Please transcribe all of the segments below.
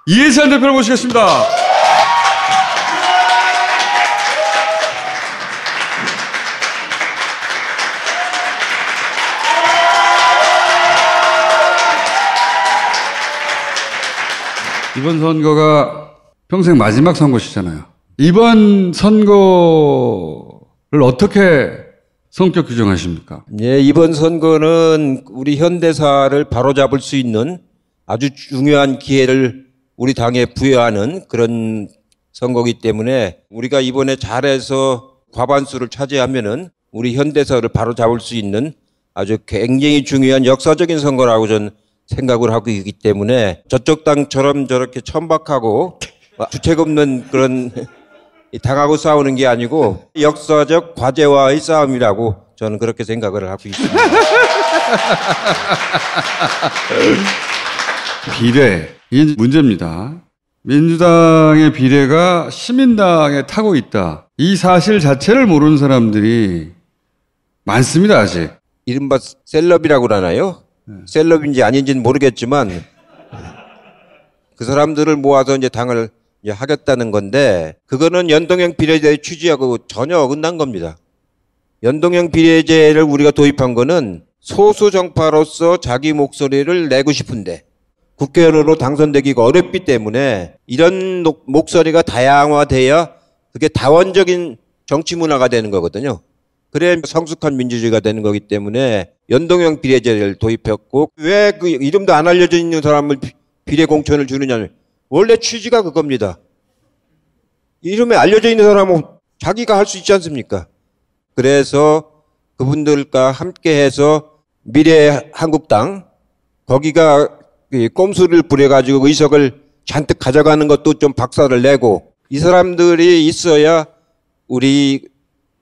이해찬 대표를 모시겠습니다. 이번 선거가 평생 마지막 선거시잖아요. 이번 선거를 어떻게 성격 규정하십니까? 예, 이번 선거는 우리 현대사를 바로잡을 수 있는 아주 중요한 기회를 우리 당에 부여하는 그런 선거이기 때문에 우리가 이번에 잘해서 과반수를 차지하면은 우리 현대사를 바로잡을 수 있는 아주 굉장히 중요한 역사적인 선거라고 저는 생각을 하고 있기 때문에 저쪽 당처럼 저렇게 천박하고 주책 없는 그런 당하고 싸우는 게 아니고 역사적 과제와의 싸움이라고 저는 그렇게 생각을 하고 있습니다. 비례, 이게 문제입니다. 민주당의 비례가 시민당에 타고 있다. 이 사실 자체를 모르는 사람들이 많습니다, 아직. 이른바 셀럽이라고 그러나요? 셀럽인지 아닌지는 모르겠지만 그 사람들을 모아서 이제 당을 이제 하겠다는 건데 그거는 연동형 비례제의 취지하고 전혀 어긋난 겁니다. 연동형 비례제를 우리가 도입한 거는 소수 정파로서 자기 목소리를 내고 싶은데 국회의원으로 당선되기가 어렵기 때문에 이런 목소리가 다양화돼야 그게 다원적인 정치 문화가 되는 거거든요. 그래야 성숙한 민주주의가 되는 거기 때문에 연동형 비례제를 도입했고 왜 그 이름도 안 알려져 있는 사람을 비례 공천을 주느냐면 원래 취지가 그겁니다. 이름에 알려져 있는 사람은 자기가 할 수 있지 않습니까? 그래서 그분들과 함께해서 미래한국당 거기가 꼼수를 부려가지고 의석을 잔뜩 가져가는 것도 좀 박살을 내고 이 사람들이 있어야 우리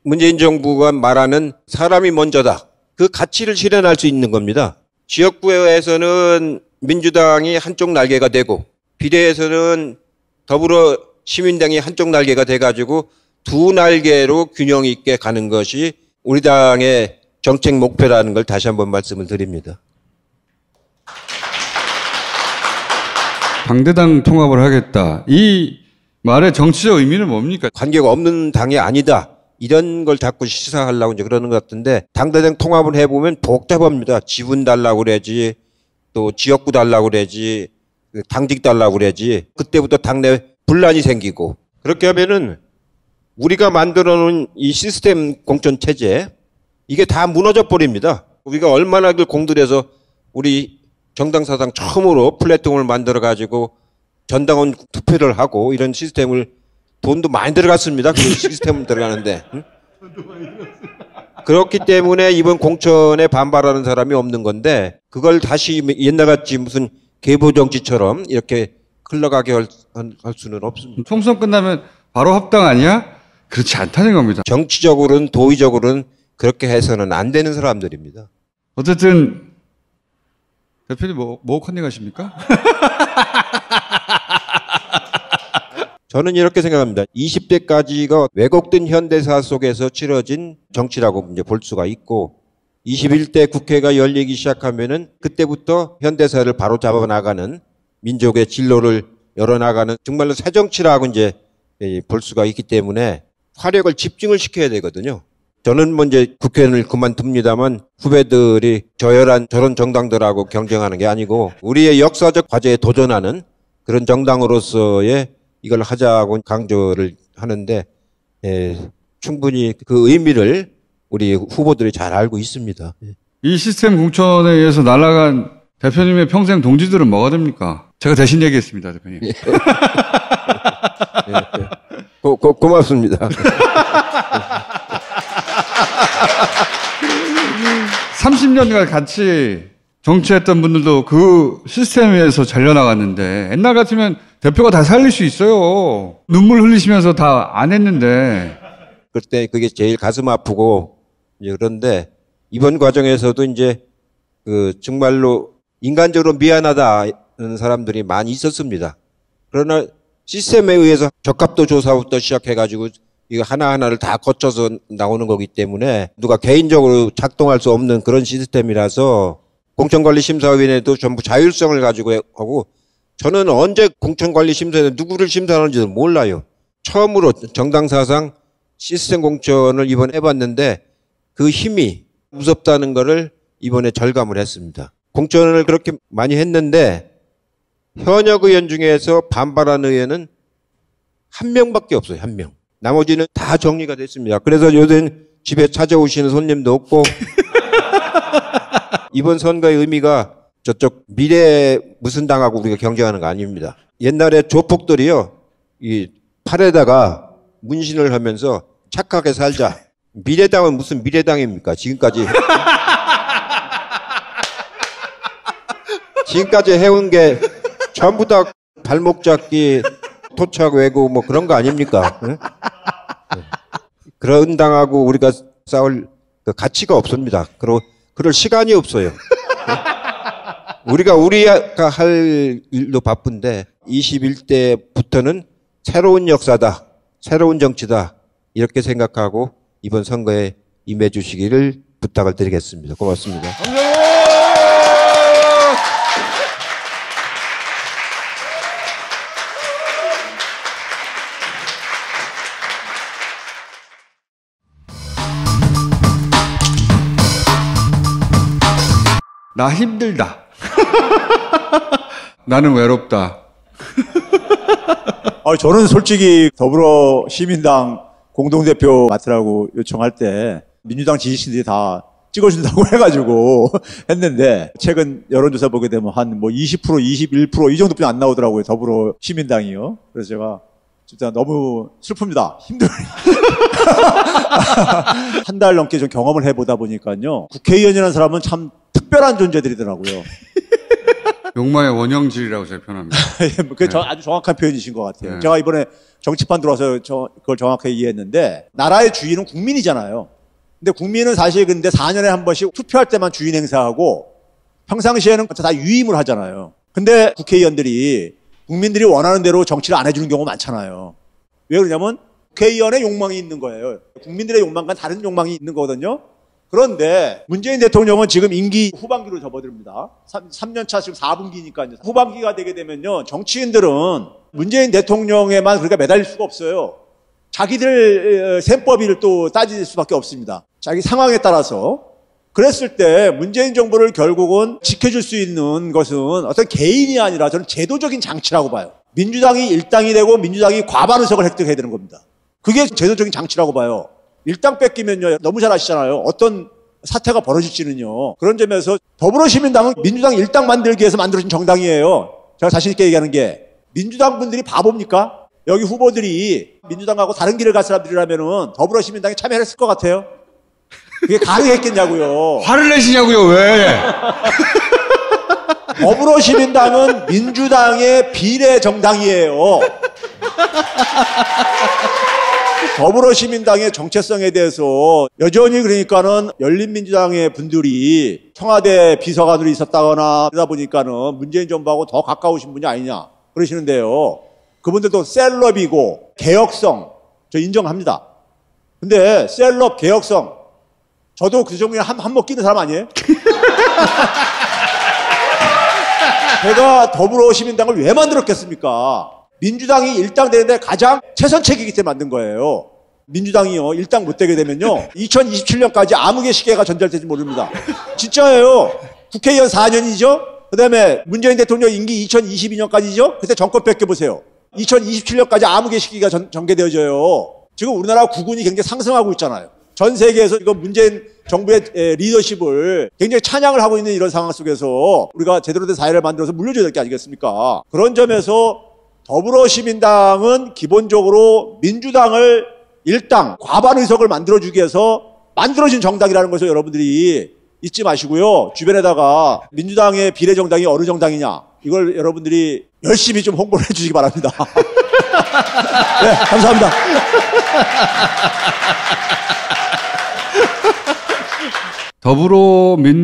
문재인 정부가 말하는 사람이 먼저다. 그 가치를 실현할 수 있는 겁니다. 지역구에서는 민주당이 한쪽 날개가 되고 비례에서는 더불어 시민당이 한쪽 날개가 돼가지고 두 날개로 균형 있게 가는 것이 우리 당의 정책 목표라는 걸 다시 한번 말씀을 드립니다. 당대당 통합을 하겠다. 이 말의 정치적 의미는 뭡니까? 관계가 없는 당이 아니다. 이런 걸 자꾸 시사하려고 이제 그러는 것 같은데 당대당 통합을 해보면 복잡합니다. 지분 달라고 그래야지 또 지역구 달라고 그래야지 당직 달라고 그래야지 그때부터 당내 분란이 생기고 그렇게 하면은 우리가 만들어 놓은 이 시스템 공천 체제 이게 다 무너져 버립니다. 우리가 얼마나 그 공들여서 우리 정당 사상 처음으로 플랫폼을 만들어 가지고 전당원 투표를 하고 이런 시스템을 돈도 많이 들어갔습니다. 그 시스템을 들어가는데. 응? 그렇기 때문에 이번 공천에 반발하는 사람이 없는 건데 그걸 다시 옛날같이 무슨 계보정치처럼 이렇게 흘러가게 할 수는 없습니다. 총선 끝나면 바로 합당 아니야? 그렇지 않다는 겁니다. 정치적으로는 도의적으로는 그렇게 해서는 안 되는 사람들입니다. 어쨌든 대표님 뭐 컨닝하십니까? 저는 이렇게 생각합니다. 20대까지가 왜곡된 현대사 속에서 치러진 정치라고 이제 볼 수가 있고 21대 국회가 열리기 시작하면은 그때부터 현대사를 바로 잡아 나가는 민족의 진로를 열어나가는 정말로 새 정치라고 이제 볼 수가 있기 때문에 화력을 집중을 시켜야 되거든요. 저는 먼저 국회의원을 그만둡니다만 후배들이 저열한 저런 정당들하고 경쟁하는 게 아니고 우리의 역사적 과제에 도전하는 그런 정당으로서의 이걸 하자고 강조를 하는데 충분히 그 의미를 우리 후보들이 잘 알고 있습니다. 이 시스템 공천에 의해서 날아간 대표님의 평생 동지들은 뭐가 됩니까? 제가 대신 얘기했습니다, 대표님. 예. 고맙습니다. 30년간 같이 정치했던 분들도 그 시스템에서 잘려나갔는데 옛날 같으면 대표가 다 살릴 수 있어요. 눈물 흘리시면서 다 안 했는데. 그때 그게 제일 가슴 아프고 이제 그런데 이번 과정에서도 이제 그 정말로 인간적으로 미안하다는 사람들이 많이 있었습니다. 그러나 시스템에 의해서 적합도 조사부터 시작해가지고 이거 하나하나를 다 거쳐서 나오는 거기 때문에 누가 개인적으로 작동할 수 없는 그런 시스템이라서 공천관리심사위원회도 전부 자율성을 가지고 하고 저는 언제 공천관리심사에 누구를 심사하는지도 몰라요. 처음으로 정당 사상 시스템 공천을 이번에 해봤는데 그 힘이 무섭다는 거를 이번에 절감을 했습니다. 공천을 그렇게 많이 했는데 현역 의원 중에서 반발한 의원은 한 명밖에 없어요. 한 명. 나머지는 다 정리가 됐습니다. 그래서 요새는 집에 찾아오시는 손님도 없고 이번 선거의 의미가 저쪽 미래 무슨 당하고 우리가 경쟁하는 거 아닙니다. 옛날에 조폭들이요, 이 팔에다가 문신을 하면서 착하게 살자. 미래당은 무슨 미래당입니까? 지금까지 해온 게 전부 다 발목 잡기, 토착 외고 뭐 그런 거 아닙니까? 네? 그런 당하고 우리가 싸울 그 가치가 없습니다. 그럴 시간이 없어요. 우리가 할 일도 바쁜데 21대부터는 새로운 역사다, 새로운 정치다 이렇게 생각하고 이번 선거에 임해 주시기를 부탁을 드리겠습니다. 고맙습니다. 나 힘들다. 나는 외롭다. 저는 솔직히 더불어시민당 공동대표 맡으라고 요청할 때 민주당 지지층들이 다 찍어준다고 해가지고 했는데 최근 여론조사 보게 되면 한 뭐 20%, 21% 이 정도뿐이 안 나오더라고요. 더불어시민당이요. 그래서 제가 진짜 너무 슬픕니다. 힘들어요. 한 달 넘게 좀 경험을 해보다 보니까요. 국회의원이라는 사람은 참 특별한 존재들이더라고요. 욕망의 원형질이라고 제가 표현합니다. 그게 아주 정확한 표현이신 것 같아요. 네. 제가 이번에 정치판 들어와서 그걸 정확하게 이해했는데 나라의 주인은 국민이잖아요. 근데 국민은 사실 근데 4년에 한 번씩 투표할 때만 주인 행사하고 평상시에는 다 유임을 하잖아요. 근데 국회의원들이 국민들이 원하는 대로 정치를 안 해주는 경우가 많잖아요. 왜 그러냐면 국회의원의 욕망이 있는 거예요. 국민들의 욕망과 다른 욕망이 있는 거거든요. 그런데 문재인 대통령은 지금 임기 후반기로 접어듭니다. 3년 차 지금 4분기니까 후반기가 되게 되면요. 정치인들은 문재인 대통령에만 그러니까 매달릴 수가 없어요. 자기들 셈법을 또 따질 수밖에 없습니다. 자기 상황에 따라서. 그랬을 때 문재인 정부를 결국은 지켜줄 수 있는 것은 어떤 개인이 아니라 저는 제도적인 장치라고 봐요. 민주당이 일당이 되고 민주당이 과반 의석을 획득해야 되는 겁니다. 그게 제도적인 장치라고 봐요. 일당 뺏기면요, 너무 잘 아시잖아요. 어떤 사태가 벌어질지는요. 그런 점에서 더불어시민당은 민주당 일당 만들기 위해서 만들어진 정당이에요. 제가 자신 있게 얘기하는 게 민주당 분들이 바보입니까? 여기 후보들이 민주당하고 다른 길을 갈 사람들이라면은 더불어시민당에 참여했을 것 같아요. 그게 가능했겠냐고요. 화를 내시냐고요, 왜? 더불어시민당은 민주당의 비례 정당이에요. 더불어시민당의 정체성에 대해서 여전히 그러니까는 열린민주당의 분들이 청와대 비서관으로 있었다거나 그러다 보니까는 문재인 정부하고 더 가까우신 분이 아니냐 그러시는데요. 그분들도 셀럽이고 개혁성 저 인정합니다. 근데 셀럽 개혁성 저도 그 종류에 한몫 끼는 사람 아니에요? 제가 더불어시민당을 왜 만들었겠습니까? 민주당이 일당 되는데 가장 최선책이기 때문에 만든 거예요. 민주당이요, 일당 못 되게 되면요, 2027년까지 암흑의 시계가 전달될지 모릅니다. 진짜예요. 국회의원 4년이죠? 그 다음에 문재인 대통령 임기 2022년까지죠? 그때 정권 뺏겨보세요. 2027년까지 암흑의 시기가 전개되어져요. 지금 우리나라 국운이 굉장히 상승하고 있잖아요. 전 세계에서 이거 문재인 정부의 리더십을 굉장히 찬양을 하고 있는 이런 상황 속에서 우리가 제대로 된 사회를 만들어서 물려줘야 될 게 아니겠습니까? 그런 점에서 더불어시민당은 기본적으로 민주당을 일당 과반 의석을 만들어주기 위해서 만들어진 정당이라는 것을 여러분들이 잊지 마시고요. 주변에다가 민주당의 비례정당이 어느 정당이냐 이걸 여러분들이 열심히 좀 홍보를 해주시기 바랍니다. 네, 감사합니다.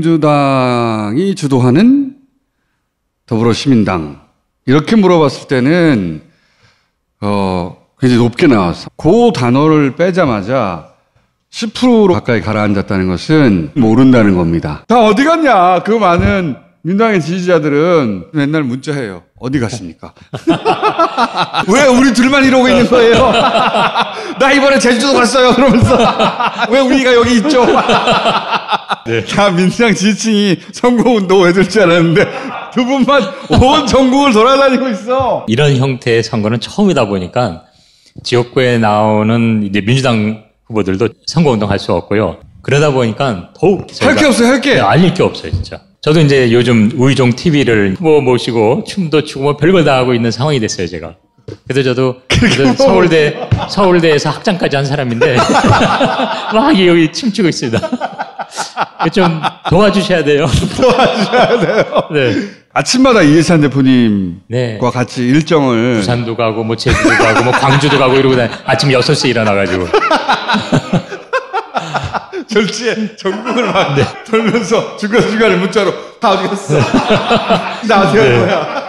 더불어민주당이 주도하는 더불어시민당 이렇게 물어봤을 때는 굉장히 높게 나왔어. 그 단어를 빼자마자 10%로 가까이 가라앉았다는 것은 모른다는 겁니다. 다 어디 갔냐? 그 많은 민주당의 지지자들은 맨날 문자해요. 어디 갔습니까? 왜 우리 둘만 이러고 있는 거예요? 나 이번에 제주도 갔어요. 그러면서 왜 우리가 여기 있죠? 네. 다 민주당 지지층이 선거운동 왜 들 줄 알았는데 두 분만 온 전국을 돌아다니고 있어. 이런 형태의 선거는 처음이다 보니까 지역구에 나오는 이제 민주당 후보들도 선거운동 할 수 없고요. 그러다 보니까 더욱 할 게 없어요. 할 게. 네, 알릴 게 없어요, 진짜. 저도 이제 요즘 우이종 TV를 후보 모시고 춤도 추고 뭐 별걸 다 하고 있는 상황이 됐어요, 제가. 그래서 저도 서울대에서 학장까지 한 사람인데 막 여기 춤추고 있습니다. 좀 도와주셔야 돼요. 도와주셔야 돼요. 네. 아침마다 이해찬 대표님과 네. 같이 일정을 부산도 가고 뭐 제주도 가고 뭐 광주도 가고 이러고 아침 6시에 일어나가지고 절지에 전국을 막 돌면서 중간중간에 문자로 다 어디 갔어? 나 어디 간 거야?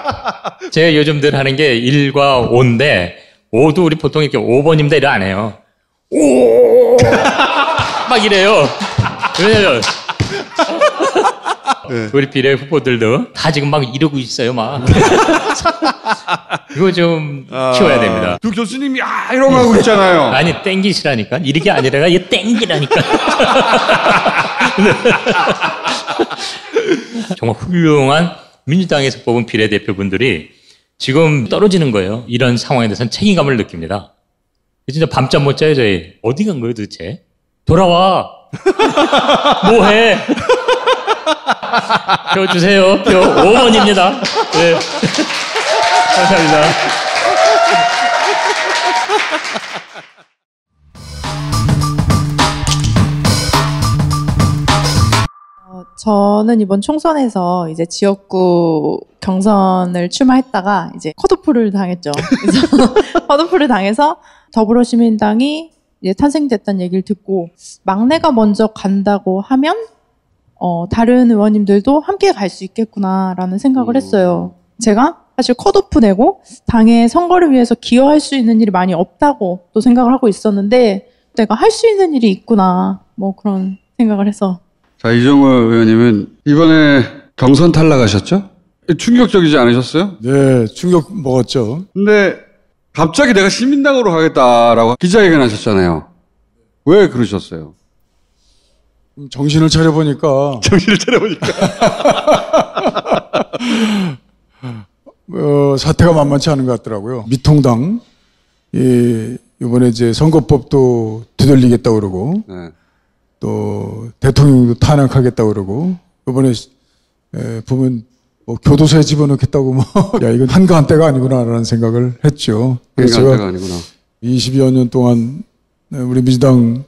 제가 요즘 늘 하는 게 1과 5인데 5도 우리 보통 이렇게 5번입니다 이래 안 해요. 오! 막 이래요. 왜냐면 우리 비례 후보들도 다 지금 막 이러고 있어요, 막. 이거 좀 키워야 됩니다. 두 교수님이 이런 거 하고 있잖아요. 아니, 땡기시라니까. 이렇게 아니라 이게 땡기라니까. 정말 훌륭한 민주당에서 뽑은 비례대표분들이 지금 떨어지는 거예요. 이런 상황에 대해서는 책임감을 느낍니다. 진짜 밤잠 못 자요, 저희. 어디 간 거예요, 도대체? 돌아와. 뭐해? 표 주세요. 표 5번입니다. 네. 감사합니다. 저는 이번 총선에서 이제 지역구 경선을 출마했다가 이제 컷오프를 당했죠. 그래서 컷오프를 당해서 더불어시민당이 이제 탄생됐다는 얘기를 듣고 막내가 먼저 간다고 하면 다른 의원님들도 함께 갈 수 있겠구나라는 생각을 했어요. 제가 사실 컷오프 내고 당의 선거를 위해서 기여할 수 있는 일이 많이 없다고 또 생각을 하고 있었는데 내가 할 수 있는 일이 있구나 뭐 그런 생각을 해서. 자, 이정호 의원님은 이번에 경선 탈락하셨죠? 충격적이지 않으셨어요? 네, 충격 먹었죠. 근데 갑자기 내가 시민당으로 가겠다라고 기자회견 하셨잖아요. 왜 그러셨어요? 정신을 차려보니까 사태가 만만치 않은 것 같더라고요. 미통당 이번에 이제 선거법도 되돌리겠다고 그러고 네. 또 대통령도 탄핵하겠다고 그러고 이번에 보면 뭐 교도소에 집어넣겠다고 뭐 야 이건 한가한 때가 아니구나라는 생각을 했죠. 그래서 제가 20여 년 동안 우리 민주당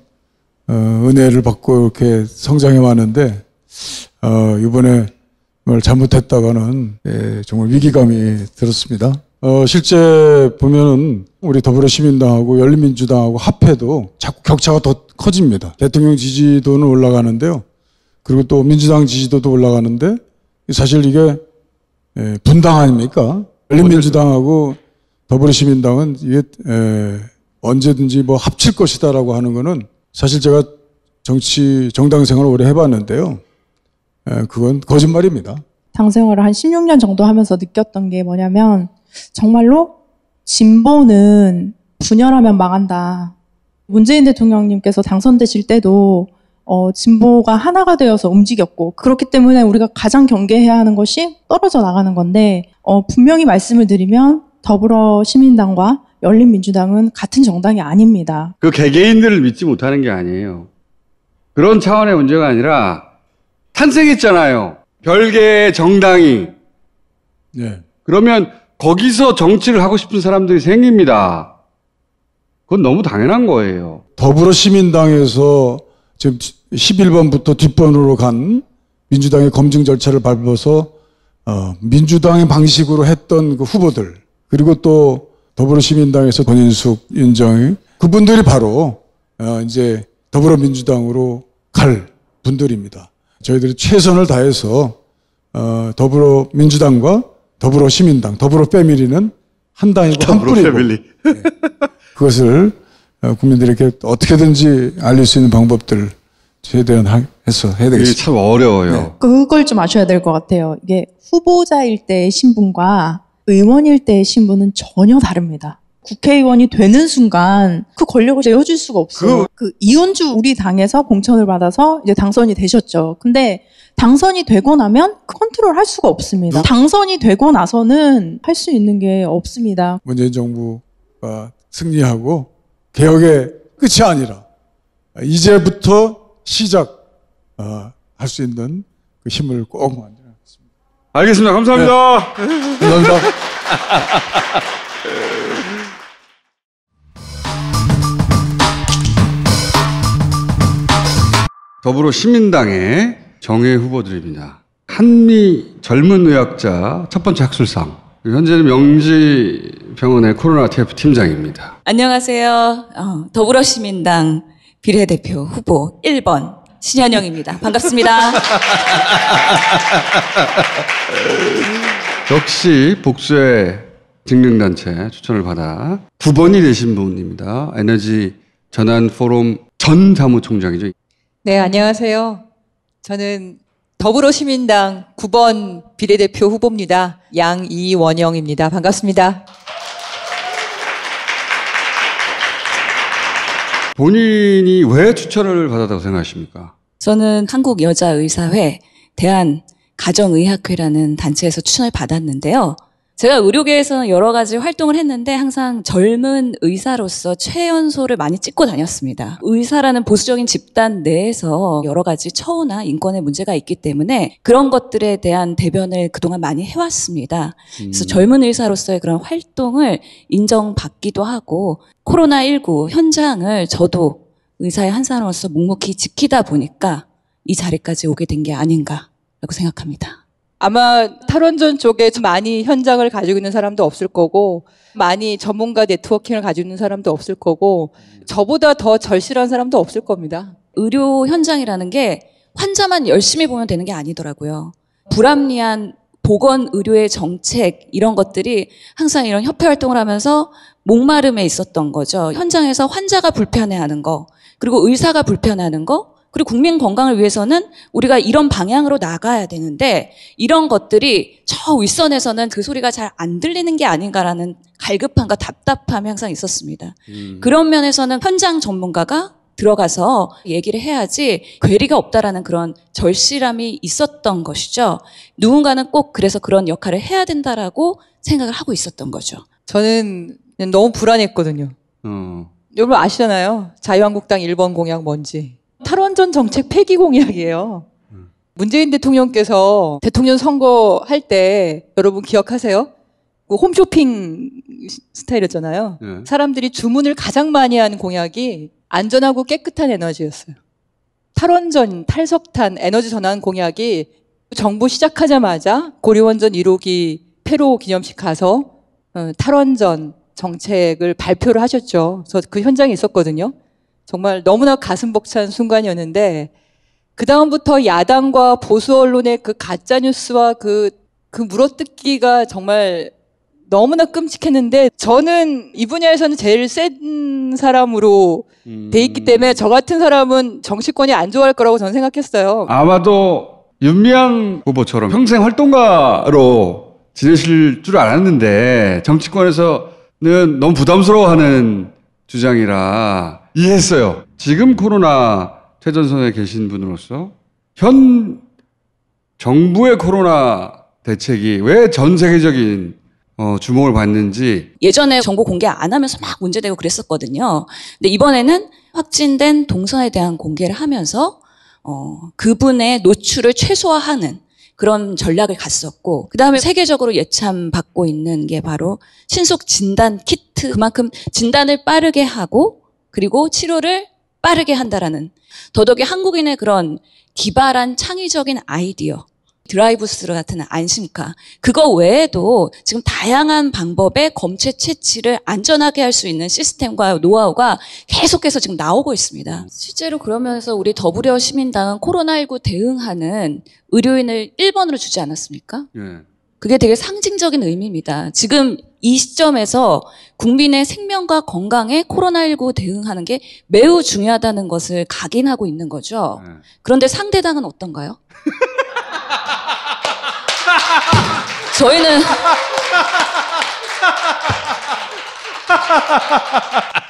은혜를 받고 이렇게 성장해 왔는데 이번에 뭘 잘못했다가는 정말 위기감이 들었습니다. 실제 보면은 우리 더불어시민당하고 열린민주당하고 합해도 자꾸 격차가 더 커집니다. 대통령 지지도는 올라가는데요. 그리고 또 민주당 지지도도 올라가는데 사실 이게 분당 아닙니까? 열린민주당하고 더불어시민당은 이게 언제든지 뭐 합칠 것이다라고 하는 거는 사실 제가 정당 생활을 오래 해봤는데요. 그건 거짓말입니다. 당 생활을 한 16년 정도 하면서 느꼈던 게 뭐냐면 정말로 진보는 분열하면 망한다. 문재인 대통령님께서 당선되실 때도 진보가 하나가 되어서 움직였고 그렇기 때문에 우리가 가장 경계해야 하는 것이 떨어져 나가는 건데 분명히 말씀을 드리면 더불어시민당과 열린민주당은 같은 정당이 아닙니다. 그 개개인들을 믿지 못하는 게 아니에요. 그런 차원의 문제가 아니라 탄생했잖아요. 별개의 정당이. 네. 그러면 거기서 정치를 하고 싶은 사람들이 생깁니다. 그건 너무 당연한 거예요. 더불어시민당에서 지금 11번부터 뒷번으로 간 민주당의 검증 절차를 밟아서 민주당의 방식으로 했던 그 후보들 그리고 또 더불어시민당에서 권인숙, 윤정희 그분들이 바로 이제 더불어민주당으로 갈 분들입니다. 저희들이 최선을 다해서 더불어민주당과 더불어시민당, 더불어패밀리는 한 당이고 한 뿌리고 네. 그것을 국민들에게 어떻게든지 알릴 수 있는 방법들 최대한 해서 해야 이게 되겠습니다. 참 어려워요. 네. 그걸 좀 아셔야 될 것 같아요. 이게 후보자일 때의 신분과 의원일 때의 신분은 전혀 다릅니다. 국회의원이 되는 순간 그 권력을 내어줄 수가 없어요. 그 이은주 우리 당에서 공천을 받아서 이제 당선이 되셨죠. 근데 당선이 되고 나면 컨트롤 할 수가 없습니다. 당선이 되고 나서는 할 수 있는 게 없습니다. 문재인 정부가 승리하고 개혁의 끝이 아니라 이제부터 시작할 수 있는 그 힘을 꼭 만들어야겠습니다. 알겠습니다. 감사합니다. 감사합니다. 더불어시민당의 정예 후보들입니다. 한미 젊은 의학자 첫 번째 학술상. 현재는 명지병원의 코로나 TF 팀장입니다. 안녕하세요. 더불어시민당 비례대표 후보 1번 신현영입니다. 반갑습니다. 역시 복수의 직능단체 추천을 받아 9번이 되신 분입니다. 에너지 전환 포럼 전 사무총장이죠. 네, 안녕하세요. 저는 더불어시민당 9번 비례대표 후보입니다. 양이원영입니다. 반갑습니다. 본인이 왜 추천을 받았다고 생각하십니까? 저는 한국여자의사회 대한가정의학회라는 단체에서 추천을 받았는데요. 제가 의료계에서는 여러 가지 활동을 했는데 항상 젊은 의사로서 최연소를 많이 찍고 다녔습니다. 의사라는 보수적인 집단 내에서 여러 가지 처우나 인권의 문제가 있기 때문에 그런 것들에 대한 대변을 그동안 많이 해왔습니다. 그래서 젊은 의사로서의 그런 활동을 인정받기도 하고 코로나19 현장을 저도 의사의 한 사람으로서 묵묵히 지키다 보니까 이 자리까지 오게 된 게 아닌가라고 생각합니다. 아마 탈원전 쪽에 많이 현장을 가지고 있는 사람도 없을 거고 많이 전문가 네트워킹을 가지고 있는 사람도 없을 거고 저보다 더 절실한 사람도 없을 겁니다. 의료 현장이라는 게 환자만 열심히 보면 되는 게 아니더라고요. 불합리한 보건 의료의 정책 이런 것들이 항상 이런 협회 활동을 하면서 목마름에 있었던 거죠. 현장에서 환자가 불편해하는 거, 그리고 의사가 불편해하는 거, 그리고 국민 건강을 위해서는 우리가 이런 방향으로 나가야 되는데 이런 것들이 저 윗선에서는 그 소리가 잘 안 들리는 게 아닌가라는 갈급함과 답답함이 항상 있었습니다. 그런 면에서는 현장 전문가가 들어가서 얘기를 해야지 괴리가 없다라는 그런 절실함이 있었던 것이죠. 누군가는 꼭 그래서 그런 역할을 해야 된다라고 생각을 하고 있었던 거죠. 저는 너무 불안했거든요. 여러분 아시잖아요. 자유한국당 1번 공약 뭔지. 탈원전 정책 폐기 공약이에요. 문재인 대통령께서 대통령 선거할 때 여러분 기억하세요? 그 홈쇼핑 스타일이었잖아요. 네. 사람들이 주문을 가장 많이 하는 공약이 안전하고 깨끗한 에너지였어요. 탈원전, 탈석탄, 에너지 전환 공약이 정부 시작하자마자 고려원전 1호기 폐로 기념식 가서 탈원전 정책을 발표를 하셨죠. 저 그 현장에 있었거든요. 정말 너무나 가슴 벅찬 순간이었는데 그 다음부터 야당과 보수 언론의 그 가짜 뉴스와 그 물어뜯기가 정말 너무나 끔찍했는데 저는 이 분야에서는 제일 센 사람으로 돼 있기 때문에 저 같은 사람은 정치권이 안 좋아할 거라고 저는 생각했어요. 아마도 윤미향 후보처럼 평생 활동가로 지내실 줄 알았는데 정치권에서는 너무 부담스러워하는 주장이라 이해했어요. 지금 코로나 최전선에 계신 분으로서 현 정부의 코로나 대책이 왜 전 세계적인 주목을 받는지. 예전에 정보 공개 안 하면서 막 문제되고 그랬었거든요. 근데 이번에는 확진된 동선에 대한 공개를 하면서 그분의 노출을 최소화하는 그런 전략을 갔었고, 그 다음에 세계적으로 예참 받고 있는 게 바로 신속 진단 키트, 그만큼 진단을 빠르게 하고 그리고 치료를 빠르게 한다라는, 더더욱이 한국인의 그런 기발한 창의적인 아이디어, 드라이브스루 같은 안심카, 그거 외에도 지금 다양한 방법의 검체 채취를 안전하게 할 수 있는 시스템과 노하우가 계속해서 지금 나오고 있습니다. 실제로 그러면서 우리 더불어시민당은 코로나19 대응하는 의료인을 1번으로 주지 않았습니까? 예. 그게 되게 상징적인 의미입니다. 지금 이 시점에서 국민의 생명과 건강에 코로나19 대응하는 게 매우 중요하다는 것을 각인하고 있는 거죠. 그런데 상대당은 어떤가요? 저희는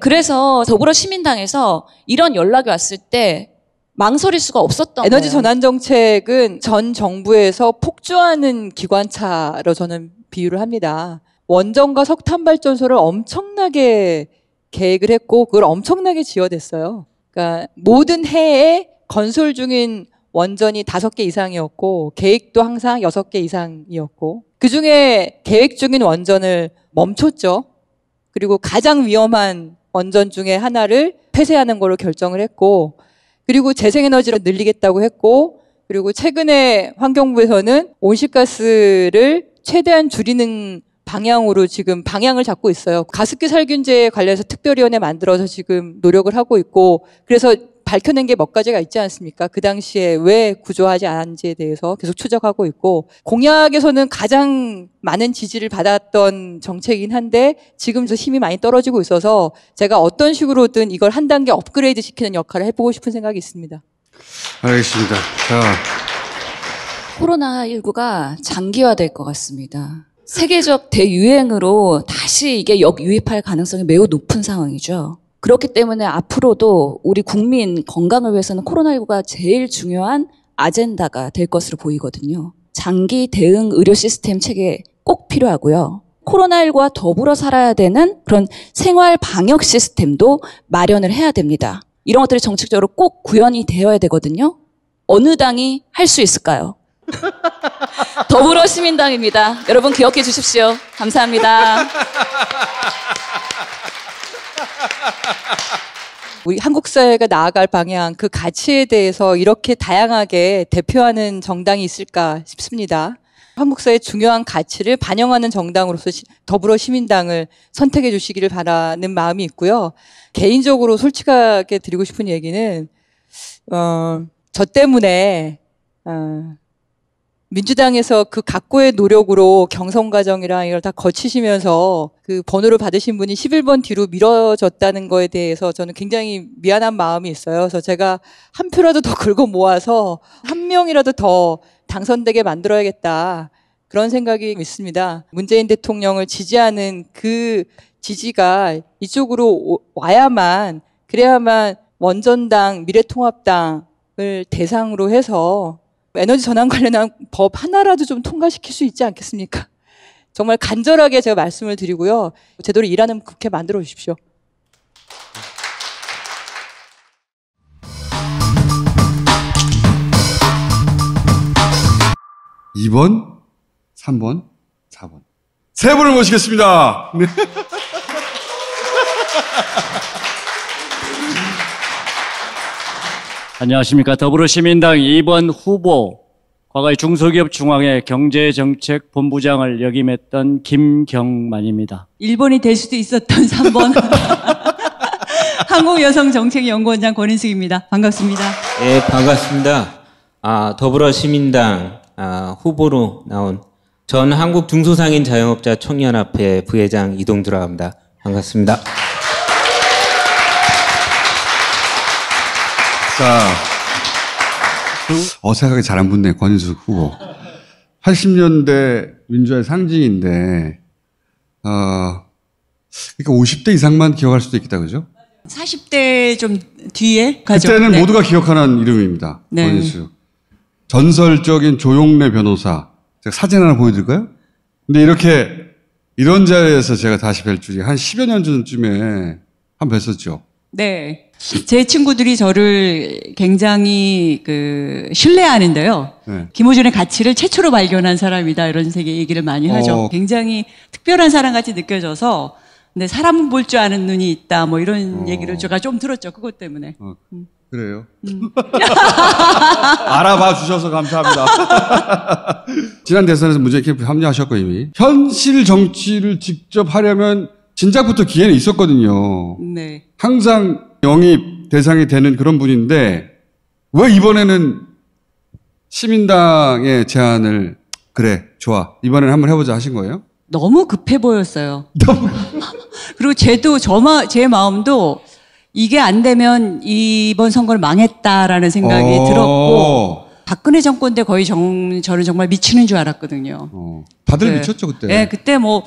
그래서 더불어시민당에서 이런 연락이 왔을 때 망설일 수가 없었던 에너지 거예요. 전환 정책은 전 정부에서 폭주하는 기관차로 저는 비유를 합니다. 원전과 석탄 발전소를 엄청나게 계획을 했고 그걸 엄청나게 지어댔어요. 그러니까 모든 해에 건설 중인 원전이 5개 이상이었고 계획도 항상 6개 이상이었고 그중에 계획 중인 원전을 멈췄죠. 그리고 가장 위험한 원전 중에 하나를 폐쇄하는 걸로 결정을 했고 그리고 재생에너지를 늘리겠다고 했고 그리고 최근에 환경부에서는 온실가스를 최대한 줄이는 방향으로 지금 방향을 잡고 있어요. 가습기 살균제에 관련해서 특별위원회 만들어서 지금 노력을 하고 있고 그래서 밝혀낸 게 몇 가지가 있지 않습니까? 그 당시에 왜 구조하지 않았는지에 대해서 계속 추적하고 있고 공약에서는 가장 많은 지지를 받았던 정책이긴 한데 지금 힘이 많이 떨어지고 있어서 제가 어떤 식으로든 이걸 한 단계 업그레이드 시키는 역할을 해보고 싶은 생각이 있습니다. 알겠습니다. 자, 코로나19가 장기화될 것 같습니다. 세계적 대유행으로 다시 이게 역유입할 가능성이 매우 높은 상황이죠. 그렇기 때문에 앞으로도 우리 국민 건강을 위해서는 코로나19가 제일 중요한 아젠다가 될 것으로 보이거든요. 장기 대응 의료 시스템 체계 꼭 필요하고요. 코로나19와 더불어 살아야 되는 그런 생활 방역 시스템도 마련을 해야 됩니다. 이런 것들이 정책적으로 꼭 구현이 되어야 되거든요. 어느 당이 할 수 있을까요? 더불어시민당입니다. 여러분 기억해 주십시오. 감사합니다. 우리 한국 사회가 나아갈 방향, 그 가치에 대해서 이렇게 다양하게 대표하는 정당이 있을까 싶습니다. 한국 사회의 중요한 가치를 반영하는 정당으로서 더불어시민당을 선택해 주시기를 바라는 마음이 있고요. 개인적으로 솔직하게 드리고 싶은 얘기는 저 때문에 민주당에서 그 각고의 노력으로 경선 과정이랑 이걸 다 거치시면서 그 번호를 받으신 분이 11번 뒤로 미뤄졌다는 거에 대해서 저는 굉장히 미안한 마음이 있어요. 그래서 제가 한 표라도 더 긁어 모아서 한 명이라도 더 당선되게 만들어야겠다. 그런 생각이 있습니다. 문재인 대통령을 지지하는 그 지지가 이쪽으로 와야만, 그래야만 원전당, 미래통합당을 대상으로 해서 에너지 전환 관련한 법 하나라도 좀 통과시킬 수 있지 않겠습니까? 정말 간절하게 제가 말씀을 드리고요. 제대로 일하는 국회 만들어 주십시오. 2번, 3번, 4번. 세 분을 모시겠습니다. 네. 안녕하십니까. 더불어시민당 2번 후보, 과거의 중소기업 중앙회 경제정책본부장을 역임했던 김경만입니다. 1번이 될 수도 있었던 3번 한국여성정책연구원장 권인숙입니다. 반갑습니다. 네, 반갑습니다. 더불어시민당 후보로 나온 전 한국중소상인 자영업자 총연합회 부회장 이동주라고 합니다. 반갑습니다. 자, 어색하게 잘 안 붙네, 권인숙 후보. 80년대 민주화의 상징인데, 그러니까 50대 이상만 기억할 수도 있겠다, 그죠? 40대 좀 뒤에 가죠. 그때는 네. 모두가 기억하는 이름입니다. 네. 권인숙. 전설적인 조용래 변호사. 제가 사진 하나 보여드릴까요? 근데 이런 자리에서 제가 다시 뵐 줄이 한 10여 년 전쯤에 한 뵀었죠. 네. 제 친구들이 저를 굉장히 신뢰하는데요. 네. 김호준의 가치를 최초로 발견한 사람이다. 이런 식의 얘기를 많이 하죠. 굉장히 특별한 사람같이 느껴져서 근데 사람은 볼 줄 아는 눈이 있다. 뭐 이런 얘기를 제가 좀 들었죠. 그것 때문에. 그래요? 알아봐 주셔서 감사합니다. 지난 대선에서 문재인 캠프에 합류하셨고 이미. 현실 정치를 직접 하려면 진작부터 기회는 있었거든요. 네. 항상 영입 대상이 되는 그런 분인데 왜 이번에는 시민당의 제안을 그래 좋아 이번에는 한번 해보자 하신 거예요? 너무 급해 보였어요. 그리고 제 마음도 이게 안 되면 이번 선거를 망했다라는 생각이 들었고, 박근혜 정권 때 거의 저는 정말 미치는 줄 알았거든요. 다들 네. 미쳤죠, 그때. 네, 그때 뭐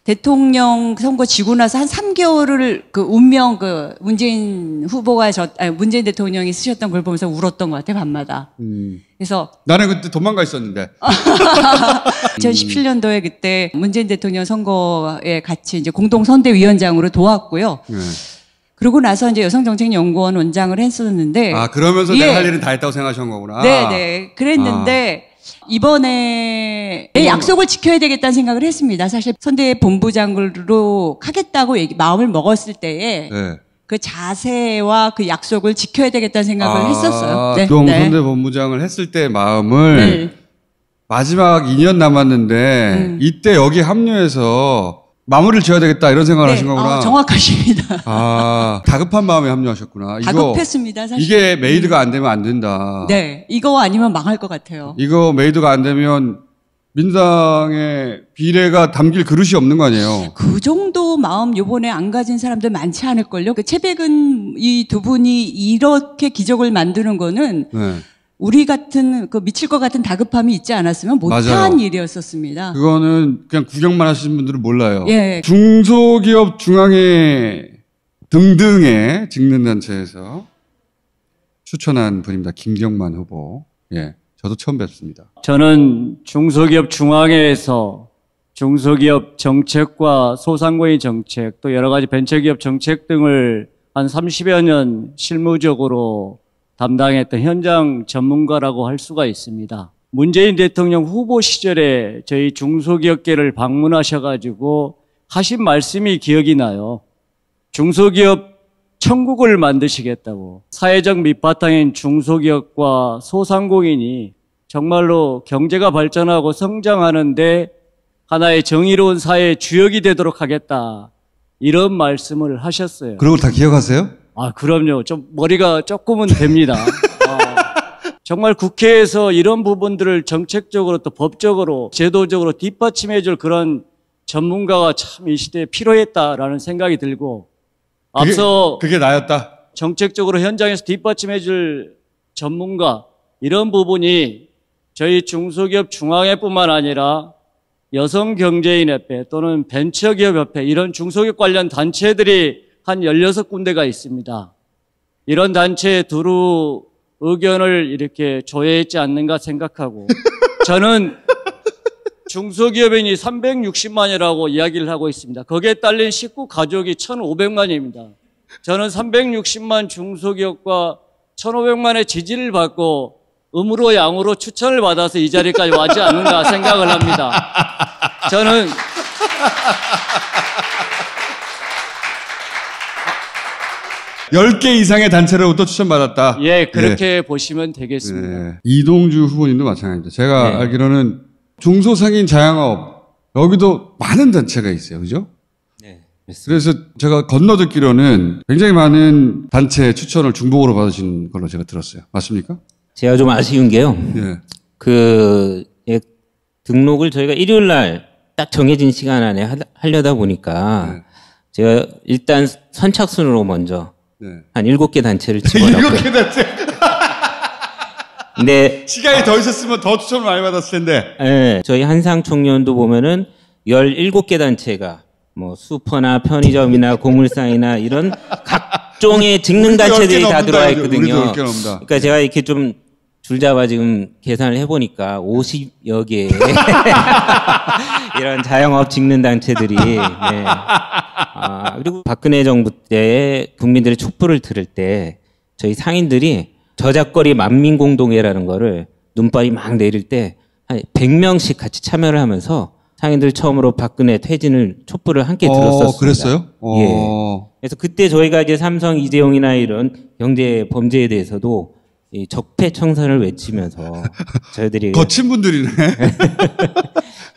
대통령 선거 지고 나서 한 3개월을 그 운명 문재인 문재인 대통령이 쓰셨던 걸 보면서 울었던 것 같아요, 밤마다. 그래서 나는 그때 도망가 있었는데. 2017년도에 그때 문재인 대통령 선거에 같이 이제 공동선대위원장으로 도왔고요. 그러고 나서 이제 여성정책연구원 원장을 했었는데. 그러면서 내가 할 일은 다 했다고 생각하신 거구나. 네네. 그랬는데, 이번에 내 약속을 지켜야 되겠다는 생각을 했습니다. 사실 선대 본부장으로 하겠다고 마음을 먹었을 때에 그 자세와 그 약속을 지켜야 되겠다는 생각을 했었어요. 네. 선대 본부장을 했을 때 마음을 마지막 2년 남았는데 이때 여기 합류해서 마무리를 지어야 되겠다 이런 생각을 하신 거구나. 정확하십니다. 다급한 마음에 합류하셨구나. 다급했습니다, 사실. 이게 메이드가 안 되면 안 된다. 네. 이거 아니면 망할 것 같아요. 이거 메이드가 안 되면 민주당의 비례가 담길 그릇이 없는 거 아니에요. 그 정도 마음 요번에 안 가진 사람들 많지 않을걸요. 그 최백은 이 두 분이 이렇게 기적을 만드는 거는 우리 같은 미칠 것 같은 다급함이 있지 않았으면 못한 일이었었습니다. 그거는 그냥 구경만 하시는 분들은 몰라요. 예. 중소기업 중앙회 등등의 직능단체에서 추천한 분입니다. 김경만 후보. 예, 저도 처음 뵙습니다. 저는 중소기업 중앙회에서 중소기업 정책과 소상공인 정책 또 여러 가지 벤처기업 정책 등을 한 30여 년 실무적으로 담당했던 현장 전문가라고 할 수가 있습니다. 문재인 대통령 후보 시절에 저희 중소기업계를 방문하셔가지고 하신 말씀이 기억이 나요. 중소기업 천국을 만드시겠다고. 사회적 밑바탕인 중소기업과 소상공인이 정말로 경제가 발전하고 성장하는데 하나의 정의로운 사회의 주역이 되도록 하겠다. 이런 말씀을 하셨어요. 그런 걸 다 기억하세요? 그럼요. 좀 머리가 조금은 됩니다. 정말 국회에서 이런 부분들을 정책적으로 또 법적으로 제도적으로 뒷받침해 줄 그런 전문가가 참 이 시대에 필요했다라는 생각이 들고 앞서 그게 나였다. 정책적으로 현장에서 뒷받침해 줄 전문가 이런 부분이 저희 중소기업 중앙회뿐만 아니라 여성경제인협회 또는 벤처기업협회 이런 중소기업 관련 단체들이 한 16군데가 있습니다. 이런 단체에 두루 의견을 이렇게 조회했지 않는가 생각하고 저는 중소기업인이 360만이라고 이야기를 하고 있습니다. 거기에 딸린 식구 가족이 1,500만입니다. 저는 360만 중소기업과 1,500만의 지지를 받고 음으로 양으로 추천을 받아서 이 자리까지 왔지 않는가 생각을 합니다. 저는 10개 이상의 단체로부터 추천받았다. 예, 그렇게 보시면 되겠습니다. 이동주 후보님도 마찬가지입니다. 제가 알기로는 중소상인 자영업, 여기도 많은 단체가 있어요. 그죠? 네. 그래서 제가 건너듣기로는 굉장히 많은 단체 추천을 중복으로 받으신 걸로 제가 들었어요. 맞습니까? 제가 좀 아쉬운 게요. 등록을 저희가 일요일 날 딱 정해진 시간 안에 하려다 보니까 제가 일단 선착순으로 먼저 한 7개 단체를 집어넣고요. 7개 단체. 근데 시간이 더 있었으면 더 추천을 많이 받았을 텐데. 네, 저희 한상청년도 보면은 17개 단체가 뭐 슈퍼나 편의점이나 고물상이나 이런 각종의 직능 단체들이 다 들어와 있거든요. 그러니까 제가 이렇게 좀 줄잡아 지금 계산을 해보니까 50여 개 이런 자영업 직능 단체들이 그리고 박근혜 정부 때 국민들의 촛불을 들을 때 저희 상인들이 저작거리 만민공동회라는 거를 눈발이 막 내릴 때 한 100명씩 같이 참여를 하면서 상인들 처음으로 박근혜 퇴진을 촛불을 함께 들었었습니다. 그랬어요? 예. 그래서 그때 저희가 이제 삼성 이재용이나 이런 경제 범죄에 대해서도 이 적폐청산을 외치면서 저희들이 거친 분들이네.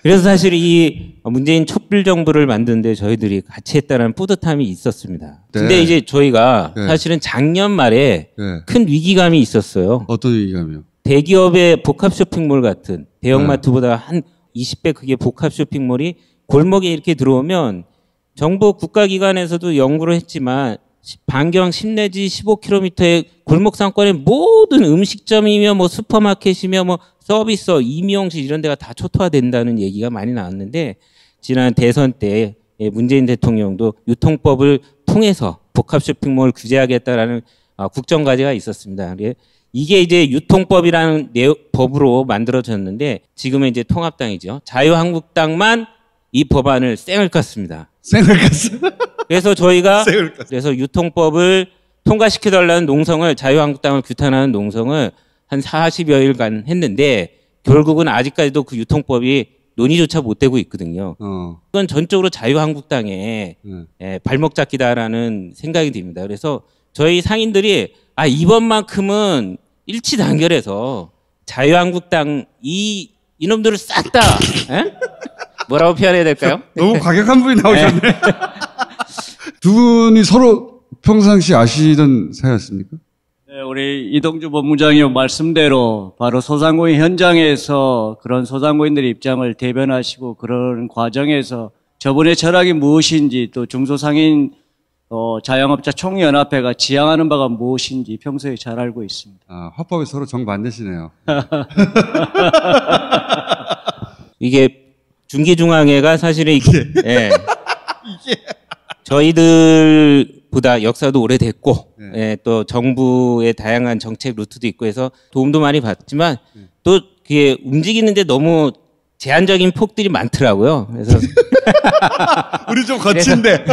그래서 사실 이 문재인 촛불 정부를 만드는데 저희들이 같이 했다는 뿌듯함이 있었습니다. 근데 이제 저희가 사실은 작년 말에 큰 위기감이 있었어요. 어떤 위기감이요? 대기업의 복합 쇼핑몰 같은 대형마트보다 한 20배 크기의 복합 쇼핑몰이 골목에 이렇게 들어오면 정부 국가기관에서도 연구를 했지만 반경 10 내지 15km의 골목 상권의 모든 음식점이며 뭐 슈퍼마켓이며 뭐 서비스, 임용실 이런 데가 다 초토화된다는 얘기가 많이 나왔는데 지난 대선 때 문재인 대통령도 유통법을 통해서 복합 쇼핑몰을 규제하겠다라는 국정과제가 있었습니다. 이게 이제 유통법이라는 법으로 만들어졌는데 지금은 이제 통합당이죠. 자유한국당만 이 법안을 쌩을 깠습니다. 쌩을 깠어. 그래서 저희가 그래서 유통법을 통과시켜달라는 농성을 자유한국당을 규탄하는 농성을 한 40여일간 했는데 결국은 아직까지도 그 유통법이 논의조차 못 되고 있거든요. 그건 전적으로 자유한국당의 발목 잡기다라는 생각이 듭니다. 그래서 저희 상인들이 이번만큼은 일치 단결해서 자유한국당 이놈들을 싹 다 뭐라고 표현해야 될까요? 너무 과격한 분이 나오셨네. 두 분이 서로 평상시 아시던 사이였습니까? 네, 우리 이동주 본부장이 말씀대로 바로 소상공인 현장에서 그런 소상공인들의 입장을 대변하시고 그런 과정에서 저분의 철학이 무엇인지 또 중소상인 자영업자 총연합회가 지향하는 바가 무엇인지 평소에 잘 알고 있습니다. 화법이 서로 정반대시네요. 이게 중기중앙회가 사실은 저희들보다 역사도 오래됐고 또 정부의 다양한 정책 루트도 있고 해서 도움도 많이 받지만 또 그게 움직이는데 너무 제한적인 폭들이 많더라고요. 그래서 우리 좀 거친데.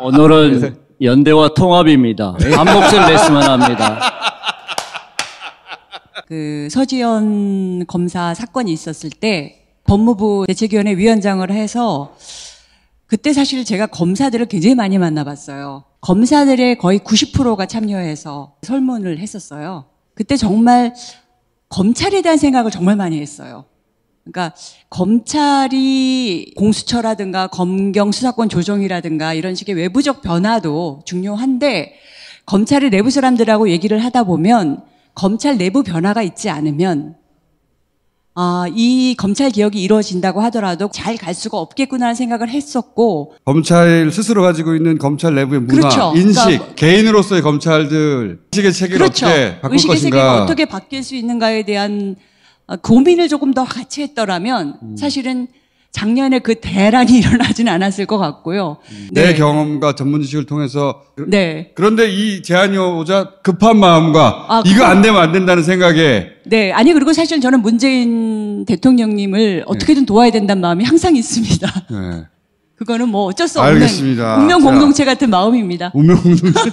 오늘은 연대와 통합입니다. 한 목소리 냈으면 합니다. 그 서지현 검사 사건이 있었을 때 법무부 대책위원회 위원장을 해서 그때 사실 제가 검사들을 굉장히 많이 만나봤어요. 검사들의 거의 90%가 참여해서 설문을 했었어요. 그때 정말 검찰에 대한 생각을 정말 많이 했어요. 그러니까 검찰이 공수처라든가 검경 수사권 조정이라든가 이런 식의 외부적 변화도 중요한데 검찰의 내부 사람들하고 얘기를 하다 보면 검찰 내부 변화가 있지 않으면 이 검찰 개혁이 이루어진다고 하더라도 잘 갈 수가 없겠구나라는 생각을 했었고 검찰 스스로 가지고 있는 검찰 내부의 문화, 그렇죠. 인식, 그러니까 개인으로서의 검찰들 의식의 체계를 그렇죠. 어떻게 바꿀 의식의 것인가. 체계가 어떻게 바뀔 수 있는가에 대한 고민을 조금 더 같이 했더라면 사실은 작년에 그 대란이 일어나진 않았을 것 같고요. 내 경험과 전문 지식을 통해서 네. 그런데 이 제안이 오자 급한 마음과 이거 안 되면 안 된다는 생각에 네. 아니 그리고 사실 저는 문재인 대통령님을 어떻게든 도와야 된다는 마음이 항상 있습니다. 네. 그거는 뭐 어쩔 수 없는 알겠습니다. 운명 공동체 같은 마음입니다. 운명 공동체.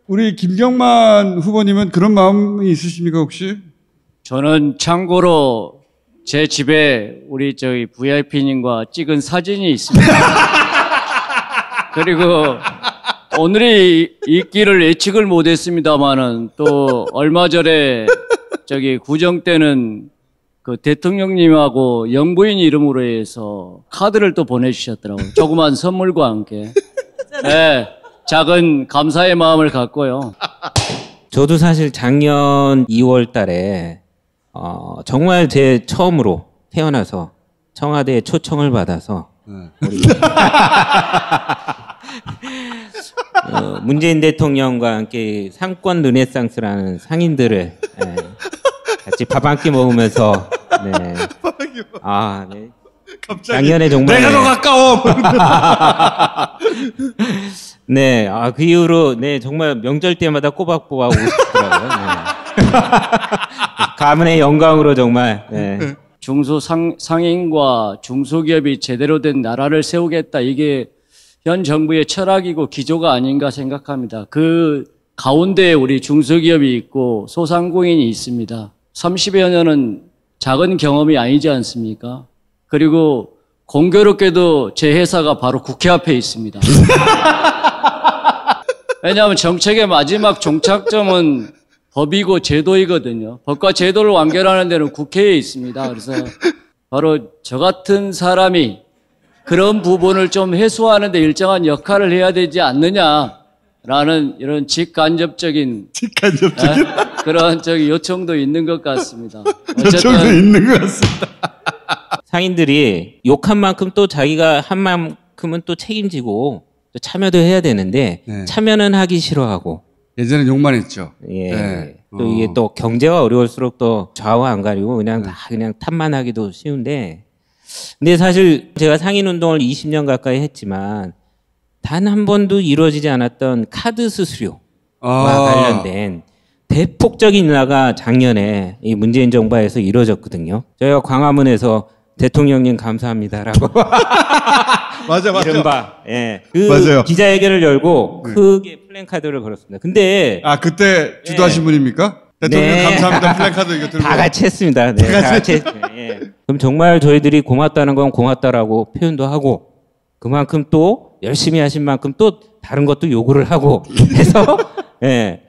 우리 김경만 후보님은 그런 마음이 있으십니까 혹시? 저는 참고로 제 집에 우리 VIP님과 찍은 사진이 있습니다. 그리고 오늘이 있기를 예측을 못했습니다만은 또 얼마 전에 구정 때는 그 대통령님하고 영부인 이름으로 해서 카드를 또 보내주셨더라고요. 조그만 선물과 함께. 네, 작은 감사의 마음을 갖고요. 저도 사실 작년 2월 달에 정말 제 처음으로 태어나서 청와대에 초청을 받아서 우리 문재인 대통령과 함께 상권 르네상스라는 상인들을 같이 밥 한 끼 먹으면서 네. 네. 작년에 정말 내가 더 가까워. 네, 그 이후로 네 정말 명절 때마다 꼬박꼬박 오고 싶더라고요. 네. 가문의 영광으로 정말. 네. 중소상인과 중소기업이 제대로 된 나라를 세우겠다. 이게 현 정부의 철학이고 기조가 아닌가 생각합니다. 그 가운데에 우리 중소기업이 있고 소상공인이 있습니다. 30여 년은 작은 경험이 아니지 않습니까? 그리고 공교롭게도 제 회사가 바로 국회 앞에 있습니다. 왜냐하면 정책의 마지막 종착점은 법이고 제도이거든요. 법과 제도를 완결하는 데는 국회에 있습니다. 그래서 바로 저 같은 사람이 그런 부분을 좀 해소하는 데 일정한 역할을 해야 되지 않느냐. 라는 이런 직간접적인 그런 요청도 있는 것 같습니다. 요청도 있는 것 같습니다. 상인들이 욕한 만큼 또 자기가 한 만큼은 또 책임지고 또 참여도 해야 되는데 네. 참여는 하기 싫어하고 예전엔 욕만 했죠. 예. 네. 또 이게 또 경제가 어려울수록 또 좌우 안 가리고 그냥 다 그냥 탑만 하기도 쉬운데 근데 사실 제가 상인운동을 20년 가까이 했지만 단 한 번도 이루어지지 않았던 카드 수수료와 관련된 대폭적인 인하가 작년에 이 문재인 정부에서 이루어졌거든요. 저희가 광화문에서 대통령님 감사합니다라고 맞아. 이른바 예. 맞아요. 기자회견을 열고 크게 플랜카드를 걸었습니다. 근데 그때 주도하신 분입니까? 대통령 감사합니다 플랜카드 이거 들고 다 같이 했습니다. 네, 다 같이 했죠. 예. 그럼 정말 저희들이 고맙다는 건 고맙다라고 표현도 하고 그만큼 또 열심히 하신 만큼 또 다른 것도 요구를 하고 해서 예.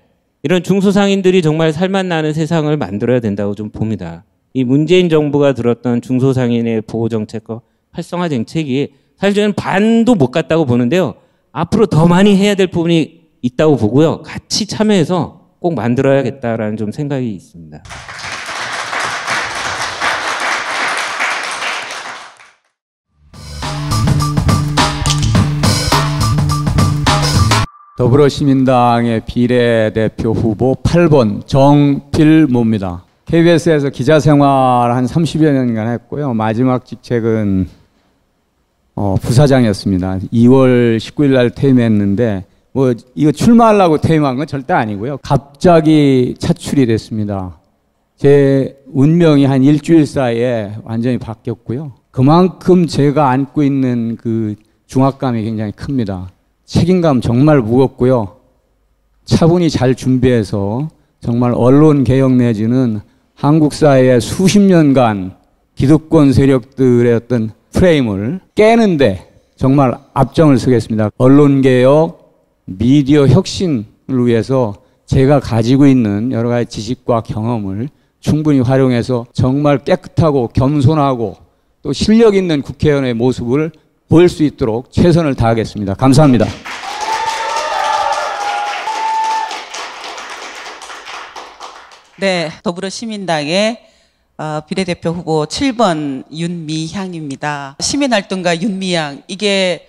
이런 중소상인들이 정말 살맛 나는 세상을 만들어야 된다고 좀 봅니다. 이 문재인 정부가 들었던 중소상인의 보호정책과 활성화 정책이 사실 저는 반도 못 갔다고 보는데요. 앞으로 더 많이 해야 될 부분이 있다고 보고요. 같이 참여해서 꼭 만들어야겠다라는 좀 생각이 있습니다. 더불어시민당의 비례대표 후보 8번 정필모입니다. KBS에서 기자생활 한 30여 년간 했고요. 마지막 직책은 부사장이었습니다. 2월 19일 날 퇴임했는데 뭐 이거 출마하려고 퇴임한 건 절대 아니고요. 갑자기 차출이 됐습니다. 제 운명이 한 일주일 사이에 완전히 바뀌었고요. 그만큼 제가 안고 있는 그 중압감이 굉장히 큽니다. 책임감 정말 무겁고요. 차분히 잘 준비해서 정말 언론 개혁 내지는 한국 사회의 수십 년간 기득권 세력들의 어떤 프레임을 깨는데 정말 앞장을 서겠습니다. 언론 개혁, 미디어 혁신을 위해서 제가 가지고 있는 여러 가지 지식과 경험을 충분히 활용해서 정말 깨끗하고 겸손하고 또 실력 있는 국회의원의 모습을 보일 수 있도록 최선을 다하겠습니다. 감사합니다. 네, 더불어시민당의 비례대표 후보 7번 윤미향입니다. 시민활동가 윤미향, 이게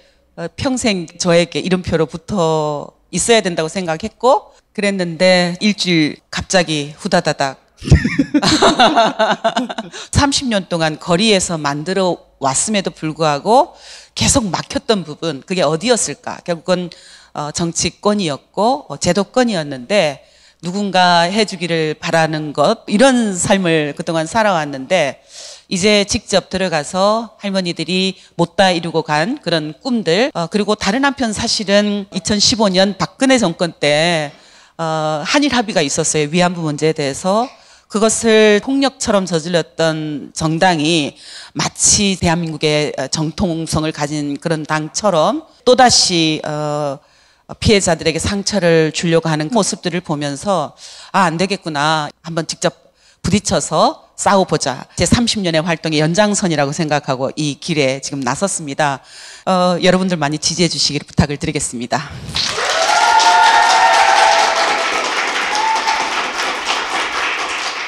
평생 저에게 이름표로 붙어 있어야 된다고 생각했고 그랬는데 일주일 갑자기 후다다닥 30년 동안 거리에서 만들어 왔음에도 불구하고 계속 막혔던 부분, 그게 어디였을까? 결국은 정치권이었고 제도권이었는데 누군가 해주기를 바라는 것, 이런 삶을 그동안 살아왔는데 이제 직접 들어가서 할머니들이 못다 이루고 간 그런 꿈들, 그리고 다른 한편 사실은 2015년 박근혜 정권 때 한일 합의가 있었어요. 위안부 문제에 대해서. 그것을 폭력처럼 저질렀던 정당이 마치 대한민국의 정통성을 가진 그런 당처럼 또다시 피해자들에게 상처를 주려고 하는 모습들을 보면서 안 되겠구나. 한번 직접 부딪혀서 싸워보자. 제 30년의 활동의 연장선이라고 생각하고 이 길에 지금 나섰습니다. 여러분들 많이 지지해 주시기를 부탁을 드리겠습니다.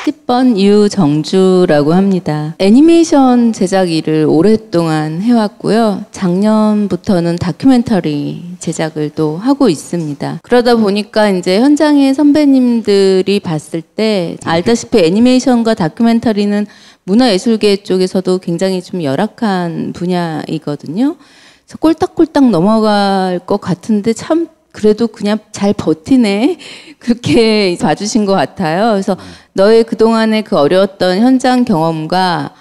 10번 유정주라고 합니다. 애니메이션 제작 일을 오랫동안 해왔고요. 작년부터는 다큐멘터리 제작을 또 하고 있습니다. 그러다 보니까 이제 현장의 선배님들이 봤을 때 알다시피 애니메이션과 다큐멘터리는 문화예술계 쪽에서도 굉장히 좀 열악한 분야이거든요. 그래서 꼴딱꼴딱 넘어갈 것 같은데 참 그래도 그냥 잘 버티네. 그렇게 봐주신 것 같아요. 그래서 너의 그동안의 그 어려웠던 현장 경험과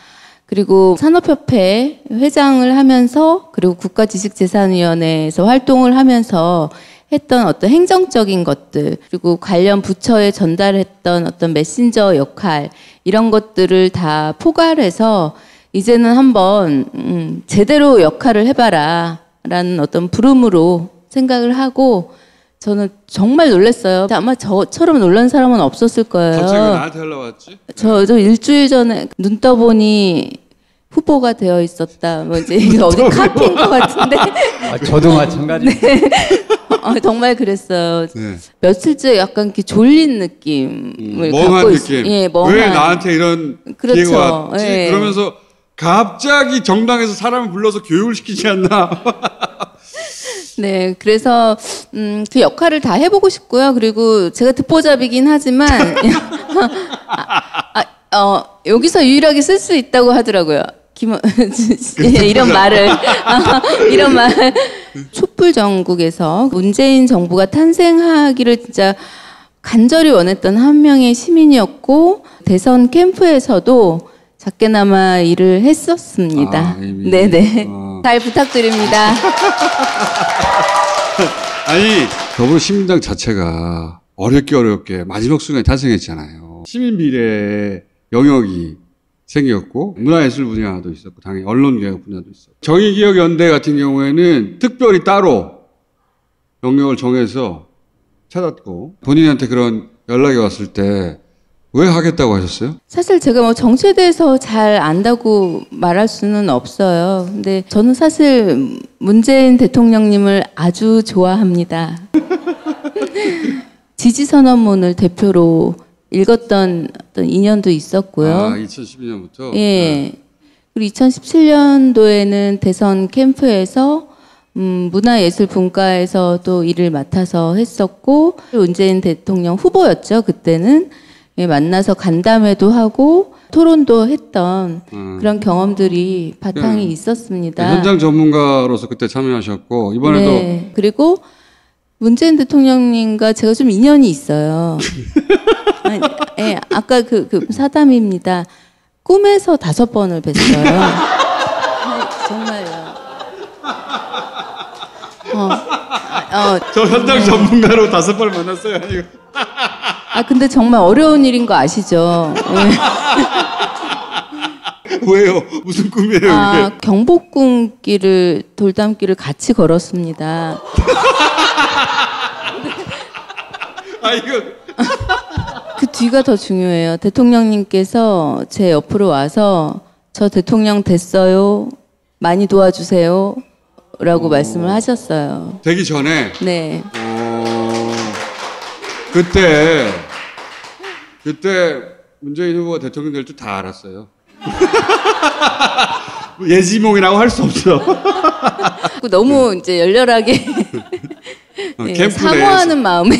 그리고 산업협회 회장을 하면서 그리고 국가지식재산위원회에서 활동을 하면서 했던 어떤 행정적인 것들 그리고 관련 부처에 전달했던 어떤 메신저 역할 이런 것들을 다 포괄해서 이제는 한번 제대로 역할을 해봐라 라는 어떤 부름으로 생각을 하고 저는 정말 놀랐어요. 아마 저처럼 놀란 사람은 없었을 거예요. 갑자기 왜 나한테 올라왔지? 저 일주일 전에 눈 떠보니 후보가 되어 있었다. 뭐 이제 이거 어디 카피인 것 같은데. 저도 마찬가지. 네. 정말 그랬어요. 네. 며칠째 약간 이렇게 졸린 느낌을 멍한 갖고 느낌. 예, 멍한. 왜 나한테 이런 그렇죠. 기회가 왔지? 예. 그러면서 갑자기 정당에서 사람을 불러서 교육을 시키지 않나? 네, 그래서 그 역할을 다 해보고 싶고요. 그리고 제가 듣보잡이긴 하지만 여기서 유일하게 쓸 수 있다고 하더라고요. 이런 말을 이런 말. 촛불 전국에서 문재인 정부가 탄생하기를 진짜 간절히 원했던 한 명의 시민이었고 대선 캠프에서도 작게나마 일을 했었습니다. 네네. 잘 부탁드립니다. 아니, 더불어시민당 자체가 어렵게 마지막 순간에 탄생했잖아요. 시민 비례 영역이 생겼고 문화예술 분야도 있었고 당연히 언론개혁 분야도 있었고 정의기억연대 같은 경우에는 특별히 따로 영역을 정해서 찾았고 본인한테 그런 연락이 왔을 때 왜 하겠다고 하셨어요? 사실 제가 뭐 정치에 대해서 잘 안다고 말할 수는 없어요. 근데 저는 사실 문재인 대통령님을 아주 좋아합니다. 지지선언문을 대표로 읽었던 어떤 인연도 있었고요. 2012년부터? 예. 그리고 2017년도에는 대선 캠프에서 문화예술분과에서도 일을 맡아서 했었고 문재인 대통령 후보였죠. 그때는. 예, 만나서 간담회도 하고 토론도 했던 그런 경험들이 바탕이 있었습니다. 현장 전문가로서 그때 참여하셨고 이번에도 네. 그리고 문재인 대통령님과 제가 좀 인연이 있어요. 예, 아까 그 사담입니다. 꿈에서 5번을 뵀어요. 정말요. 저 현장 전문가로 5번을 만났어요. 아니고. 근데 정말 어려운 일인 거 아시죠? 왜요? 무슨 꿈이에요? 그게? 경복궁길을 돌담길을 같이 걸었습니다. 이거 그 뒤가 더 중요해요. 대통령님께서 제 옆으로 와서 저 대통령 됐어요. 많이 도와주세요. 라고 말씀을 하셨어요. 되기 전에? 네. 그때 문재인 후보가 대통령 될 줄 다 알았어요. 예지몽이라고 할 수 없어. 너무 이제 열렬하게 네, 사모하는 마음에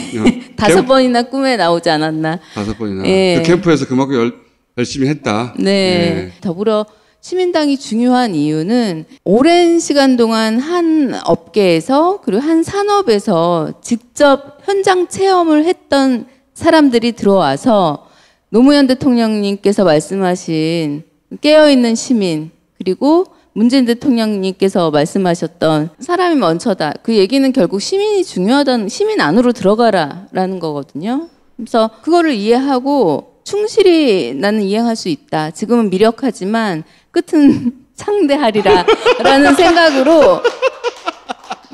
5번이나 꿈에 나오지 않았나. 5번이나. 예. 그 캠프에서 그만큼 열심히 했다. 네. 예. 더불어 시민당이 중요한 이유는 오랜 시간 동안 한 업계에서 그리고 한 산업에서 직접 현장 체험을 했던 사람들이 들어와서 노무현 대통령님께서 말씀하신 깨어있는 시민 그리고 문재인 대통령님께서 말씀하셨던 사람이 먼저다. 그 얘기는 결국 시민이 중요하다는 시민 안으로 들어가라라는 거거든요. 그래서 그거를 이해하고 충실히 나는 이행할 수 있다. 지금은 미력하지만 끝은 창대하리라라는 생각으로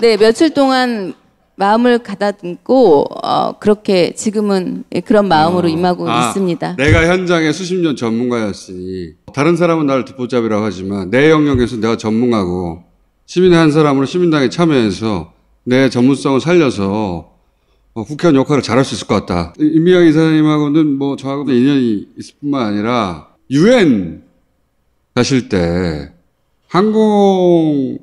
네 며칠 동안 마음을 가다듬고 그렇게 지금은 그런 마음으로 임하고 있습니다. 내가 현장에 수십 년 전문가였으니 다른 사람은 나를 듣보잡이라고 하지만 내 영역에서 내가 전문가고 시민의 한 사람으로 시민당에 참여해서 내 전문성을 살려서 국회의원 역할을 잘할 수 있을 것 같다. 임미영 이사님하고는 뭐 저하고도 인연이 있을 뿐만 아니라 UN 가실 때 항공비를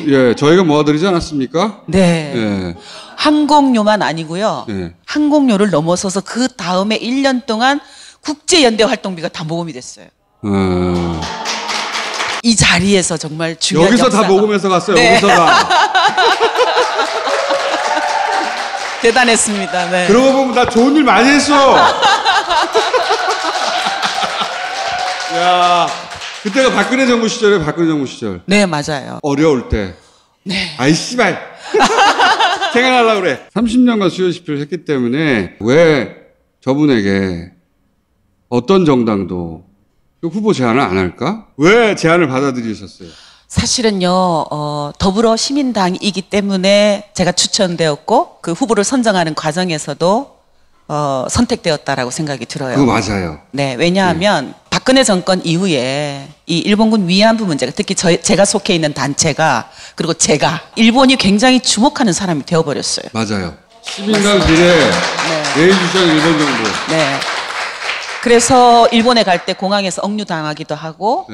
예, 저희가 모아드리지 않았습니까? 네. 예. 항공료만 아니고요. 예. 항공료를 넘어서서 그 다음에 1년 동안 국제연대 활동비가 다 모금이 됐어요. 이 자리에서 정말 중요한 여기서 역사가. 다 모금해서 갔어요. 네. 여기서 다. 대단했습니다. 네. 그러고 보면 나 좋은 일 많이 했어. 야, 그때가 박근혜 정부 시절에 박근혜 정부 시절. 네, 맞아요. 어려울 때. 네. 아이 씨발. 생각하려고 그래. 30년간 수요 집회를 했기 때문에 왜 저분에게 어떤 정당도 후보 제안을 안 할까? 왜 제안을 받아들이셨어요? 사실은요, 더불어 시민당이기 때문에 제가 추천되었고, 그 후보를 선정하는 과정에서도, 선택되었다라고 생각이 들어요. 그거 맞아요. 네, 왜냐하면, 박근혜 정권 이후에 이 일본군 위안부 문제가 특히 제가 속해 있는 단체가 그리고 제가 일본이 굉장히 주목하는 사람이 되어버렸어요. 맞아요. 시민당 비례, 예의주장 일본 정부. 네. 그래서 일본에 갈 때 공항에서 억류당하기도 하고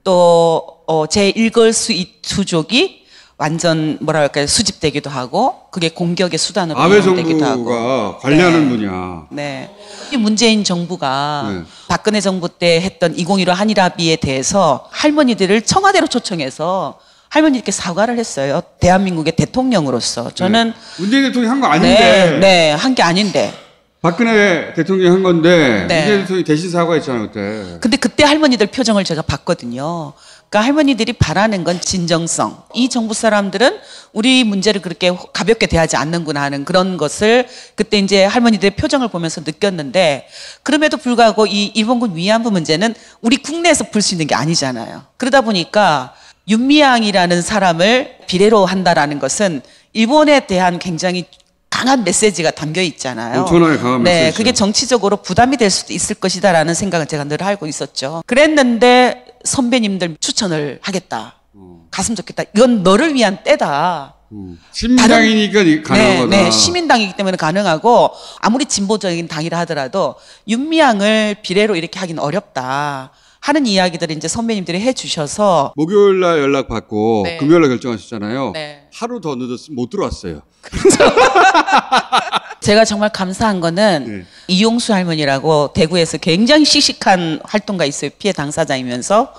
또 제 일거수족이 완전 뭐랄까요 수집되기도 하고 그게 공격의 수단으로 아베 이용되기도 하고. 정부가 관리하는 분이야. 네. 문재인 정부가 박근혜 정부 때 했던 2015 한일합의에 대해서 할머니들을 청와대로 초청해서 할머니께 사과를 했어요. 대한민국의 대통령으로서. 저는 문재인 대통령이 한 거 아닌데. 네, 한 게 아닌데. 박근혜 대통령이 한 건데 네. 문재인 대통령이 대신 사과했잖아요 그때. 근데 그때 할머니들 표정을 제가 봤거든요. 그러니까 할머니들이 바라는 건 진정성. 이 정부 사람들은 우리 문제를 그렇게 가볍게 대하지 않는구나 하는 그런 것을 그때 이제 할머니들의 표정을 보면서 느꼈는데 그럼에도 불구하고 이 일본군 위안부 문제는 우리 국내에서 풀 수 있는 게 아니잖아요. 그러다 보니까 윤미향이라는 사람을 비례로 한다라는 것은 일본에 대한 굉장히 강한 메시지가 담겨 있잖아요. 엄청나게 강한 메시지. 네, 그게 정치적으로 부담이 될 수도 있을 것이다라는 생각을 제가 늘 알고 있었죠. 그랬는데 선배님들 추천을 하겠다. 갔으면 좋겠다. 이건 너를 위한 때다. 시민당이니까 가능한 거다. 네, 시민당이기 때문에 가능하고 아무리 진보적인 당이라 하더라도 윤미향을 비례로 이렇게 하긴 어렵다. 하는 이야기들을 이제 선배님들이 해주셔서 목요일 날 연락 받고 네. 금요일 날 결정하셨잖아요. 네. 하루 더 늦었으면 못 들어왔어요. 제가 정말 감사한 거는 이용수 할머니라고 대구에서 굉장히 씩씩한 활동가 있어요. 피해 당사자이면서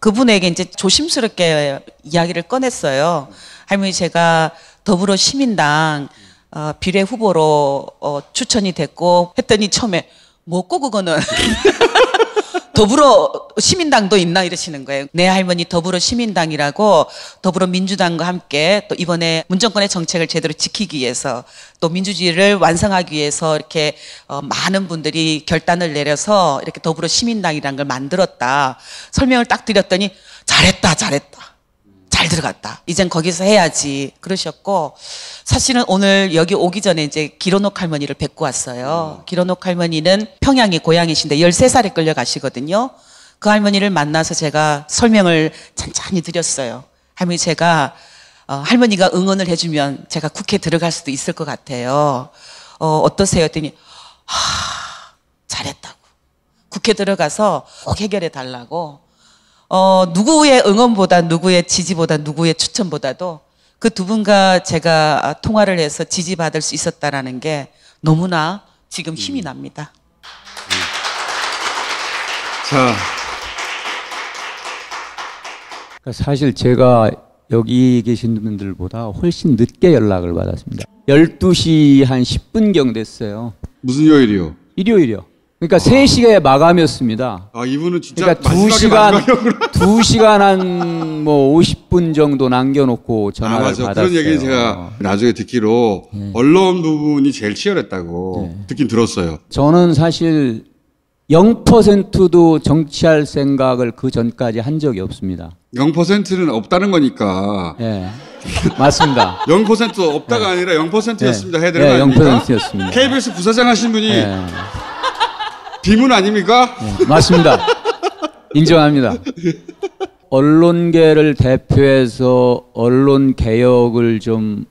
그분에게 이제 조심스럽게 이야기를 꺼냈어요. 할머니 제가 더불어 시민당 비례 후보로 추천이 됐고 했더니 처음에 뭐고 그거는 더불어 시민당도 있나 이러시는 거예요. 네 할머니 더불어 시민당이라고 더불어민주당과 함께 또 이번에 문정권의 정책을 제대로 지키기 위해서 또 민주주의를 완성하기 위해서 이렇게 많은 분들이 결단을 내려서 이렇게 더불어 시민당이라는 걸 만들었다. 설명을 딱 드렸더니 잘했다. 잘 들어갔다. 이젠 거기서 해야지. 그러셨고, 사실은 오늘 여기 오기 전에 이제 기로녹 할머니를 뵙고 왔어요. 기로녹 할머니는 평양이 고향이신데 13살에 끌려가시거든요. 그 할머니를 만나서 제가 설명을 찬찬히 드렸어요. 할머니 제가, 할머니가 응원을 해주면 제가 국회에 들어갈 수도 있을 것 같아요. 어떠세요? 했더니, 잘했다고. 국회 들어가서 꼭 해결해 달라고. 누구의 응원보다 누구의 지지보다 누구의 추천보다도 그 두 분과 제가 통화를 해서 지지받을 수 있었다라는 게 너무나 지금 힘이 납니다. 자. 사실 제가 여기 계신 분들보다 훨씬 늦게 연락을 받았습니다. 12시 한 10분경 됐어요. 무슨 요일이요? 일요일이요. 그러니까 3시에 마감이었습니다. 아, 이분은 진짜 그러니까 2시간 한 뭐 50분 정도 남겨놓고 전화를 받았어요. 그런 얘기는 제가 나중에 듣기로 언론 부분이 제일 치열했다고 듣긴 들었어요. 저는 사실 0%도 정치할 생각을 그 전까지 한 적이 없습니다. 0%는 없다는 거니까. 네. 맞습니다. 0% 없다가 아니라 0%였습니다. 해야 되는 거 아닙니까? 0%였습니다. KBS 부사장 하신 분이 비문 아닙니까? 맞습니다. 인정합니다. 언론계를 대표해서 언론 개혁을 좀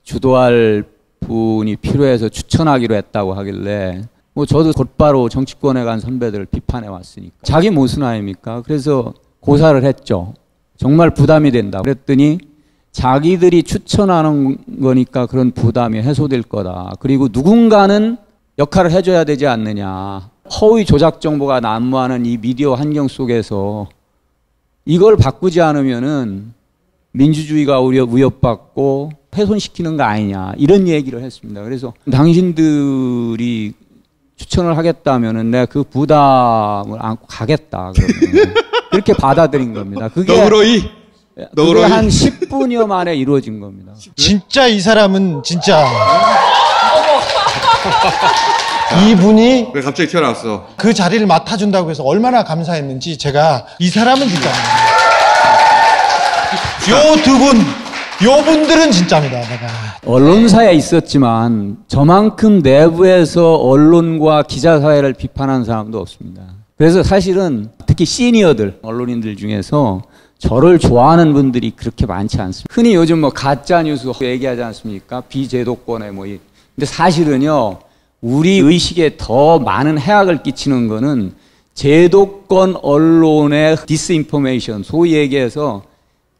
주도할 분이 필요해서 추천하기로 했다고 하길래 뭐 저도 곧바로 정치권에 간 선배들을 비판해 왔으니까 자기 모순 아닙니까? 그래서 고사를 했죠. 정말 부담이 된다. 그랬더니 자기들이 추천하는 거니까 그런 부담이 해소될 거다. 그리고 누군가는 역할을 해줘야 되지 않느냐. 허위 조작 정보가 난무하는 이 미디어 환경 속에서 이걸 바꾸지 않으면은 민주주의가 위협받고 훼손시키는 거 아니냐. 이런 얘기를 했습니다. 그래서 당신들이 추천을 하겠다면은 내가 그 부담을 안고 가겠다. 그러면 그렇게 받아들인 겁니다. 그게 한 10분여 만에 이루어진 겁니다. 진짜 이 사람은 진짜 이분이 왜 갑자기 튀어나왔어? 그 자리를 맡아준다고 해서 얼마나 감사했는지 제가 이 사람은 진짜 요 두 분, 요 분들은 진짜입니다. 내가 언론사에 있었지만 저만큼 내부에서 언론과 기자 사회를 비판한 사람도 없습니다. 그래서 사실은 특히 시니어들, 언론인들 중에서 저를 좋아하는 분들이 그렇게 많지 않습니다. 흔히 요즘 뭐 가짜뉴스 얘기하지 않습니까? 비제도권에 뭐. 근데 사실은요, 우리 의식에 더 많은 해악을 끼치는 거는 제도권 언론의 디스인포메이션, 소위 얘기해서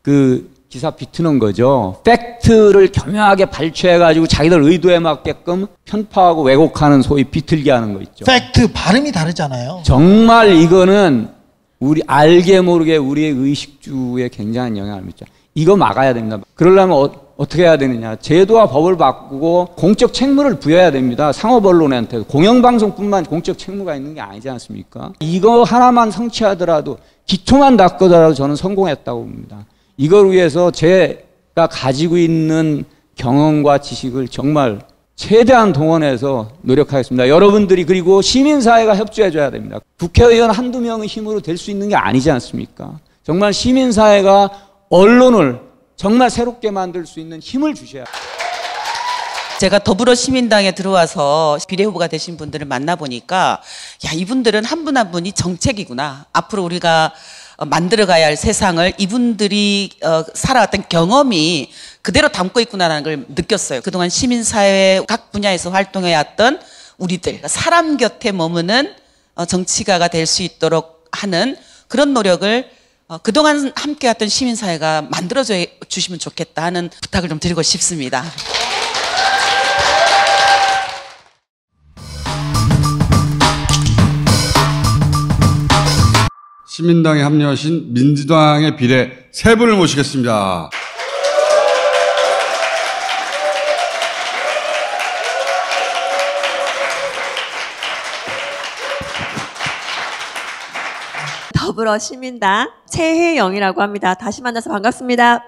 그 기사 비트는 거죠. 팩트를 교묘하게 발췌해가지고 자기들 의도에 맞게끔 편파하고 왜곡하는 소위 비틀게 하는 거 있죠. 팩트 발음이 다르잖아요. 정말 이거는 우리 알게 모르게 우리의 의식주에 굉장한 영향을 미쳐요. 이거 막아야 됩니다. 그러려면 어떻게 해야 되느냐. 제도와 법을 바꾸고 공적 책무를 부여해야 됩니다. 상업 언론한테. 공영방송뿐만 공적 책무가 있는 게 아니지 않습니까? 이거 하나만 성취하더라도 기초만 닦더라도 저는 성공했다고 봅니다. 이걸 위해서 제가 가지고 있는 경험과 지식을 정말 최대한 동원해서 노력하겠습니다. 여러분들이 그리고 시민사회가 협조해줘야 됩니다. 국회의원 한두 명의 힘으로 될 수 있는 게 아니지 않습니까? 정말 시민사회가 언론을 정말 새롭게 만들 수 있는 힘을 주셔야 합니다. 제가 더불어시민당에 들어와서 비례후보가 되신 분들을 만나보니까 야, 이분들은 한 분 한 분이 정책이구나. 앞으로 우리가 만들어가야 할 세상을 이분들이 살아왔던 경험이 그대로 담고 있구나라는 걸 느꼈어요. 그동안 시민사회 각 분야에서 활동해왔던 우리들, 사람 곁에 머무는 정치가가 될 수 있도록 하는 그런 노력을 그동안 함께했던 시민사회가 만들어줘 주시면 좋겠다 하는 부탁을 좀 드리고 싶습니다. 시민당에 합류하신 민주당의 비례 3분을 모시겠습니다. 더불어시민당 최혜영이라고 합니다. 다시 만나서 반갑습니다.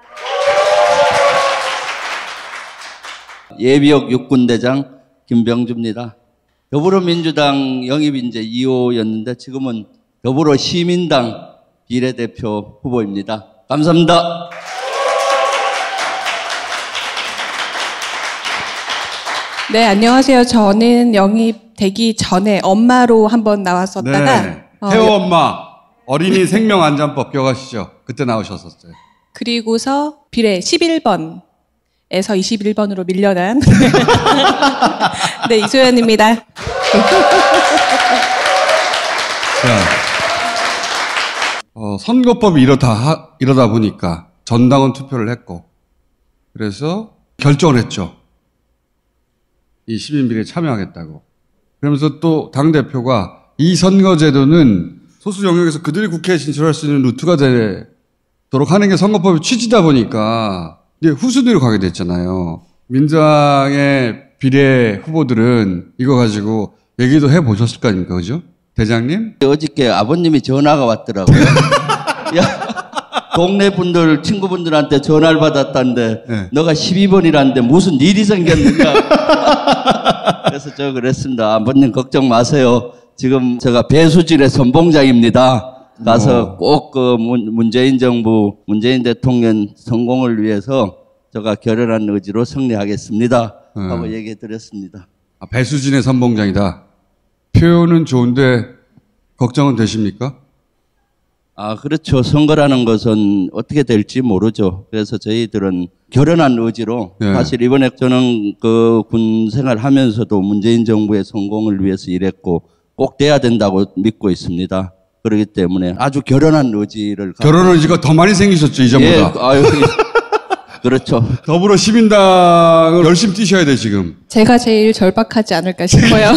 예비역 육군대장 김병주입니다. 더불어민주당 영입 이제 2호였는데 지금은 더불어시민당 비례대표 후보입니다. 감사합니다. 네, 안녕하세요. 저는 영입되기 전에 엄마로 한번 나왔었다가 네. 태호 엄마 어린이 생명안전법 기억하시죠? 그때 나오셨었어요. 그리고서 비례 11번에서 21번으로 밀려난 네, 이소연입니다. 자, 선거법이 이러다 보니까 전당원 투표를 했고 그래서 결정을 했죠. 이 시민비례에 참여하겠다고. 그러면서 또 당대표가 이 선거제도는 소수 영역에서 그들이 국회에 진출할 수 있는 루트가 되도록 하는 게 선거법의 취지다 보니까 이제 후순위로 가게 됐잖아요. 민주당의 비례 후보들은 이거 가지고 얘기도 해보셨을 거 아닙니까? 그죠? 대장님? 어저께 아버님이 전화가 왔더라고요. 야, 동네 분들, 친구분들한테 전화를 받았다는데 네. 너가 12번이라는데 무슨 일이 생겼는가? 그래서 저 그랬습니다. 아버님 걱정 마세요. 지금 제가 배수진의 선봉장입니다. 가서 꼭 그 문재인 정부, 문재인 대통령 성공을 위해서 제가 결연한 의지로 승리하겠습니다. 하고 얘기해 드렸습니다. 아, 배수진의 선봉장이다. 표현은 좋은데 걱정은 되십니까? 아, 그렇죠. 선거라는 것은 어떻게 될지 모르죠. 그래서 저희들은 결연한 의지로 사실 이번에 저는 그 군 생활하면서도 문재인 정부의 성공을 위해서 일했고 꼭 돼야 된다고 믿고 있습니다. 그렇기 때문에 아주 결연한 의지를 결연 의지가 더 많이 생기셨죠, 이전보다. 예, 아유, 그렇죠. 더불어 시민당을 열심히 뛰셔야 돼, 지금. 제가 제일 절박하지 않을까 싶어요.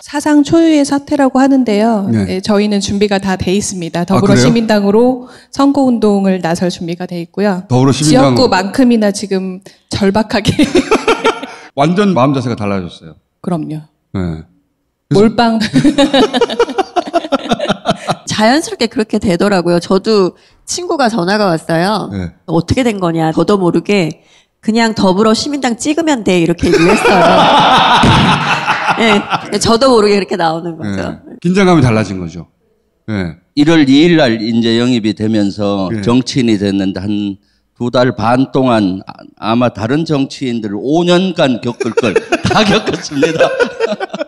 사상 초유의 사태라고 하는데요. 네. 네, 저희는 준비가 다 돼 있습니다. 더불어시민당으로 선거운동을 나설 준비가 돼 있고요. 더불어시민당 지역구만큼이나 지금 절박하게. 완전 마음 자세가 달라졌어요. 그럼요. 네. 몰빵. 자연스럽게 그렇게 되더라고요. 저도 친구가 전화가 왔어요. 네. 어떻게 된 거냐. 저도 모르게 그냥 더불어 시민당 찍으면 돼 이렇게 얘기를 했어요. 네, 저도 모르게 이렇게 나오는 거죠. 네. 긴장감이 달라진 거죠. 네. 1월 2일 날 이제 영입이 되면서 정치인이 됐는데 한 2달 반 동안 아마 다른 정치인들 5년간 겪을 걸 다 겪었습니다.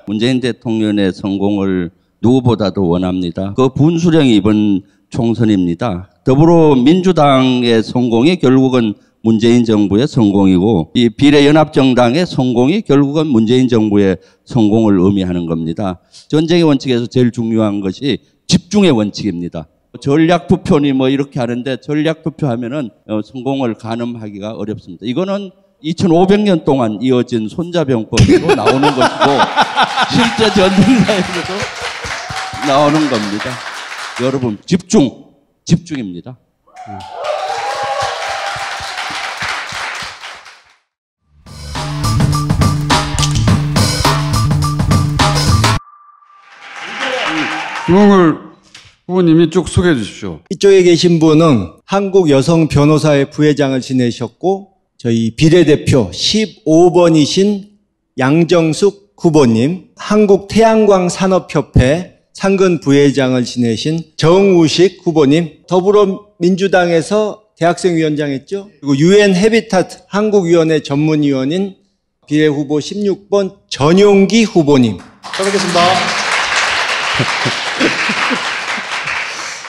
문재인 대통령의 성공을 누구보다도 원합니다. 그 분수령이 이번 총선입니다. 더불어민주당의 성공이 결국은 문재인 정부의 성공이고 이 비례연합정당의 성공이 결국은 문재인 정부의 성공을 의미하는 겁니다. 전쟁의 원칙에서 제일 중요한 것이 집중의 원칙입니다. 전략투표니 뭐 이렇게 하는데 전략투표하면은 성공을 가늠하기가 어렵습니다. 이거는 2500년 동안 이어진 손자병법으로 나오는 것이고 실제 전쟁사에서도 나오는 겁니다. 여러분 집중입니다. 김홍걸 후보님이 쭉 소개해 주십시오. 이쪽에 계신 분은 한국여성변호사회 부회장을 지내셨고 저희 비례대표 15번이신 양정숙 후보님, 한국태양광산업협회 상근 부회장을 지내신 정우식 후보님, 더불어민주당에서 대학생위원장 했죠. 그리고 UN 해비타트 한국위원회 전문위원인 비례후보 16번 전용기 후보님. 잘 뵙겠습니다.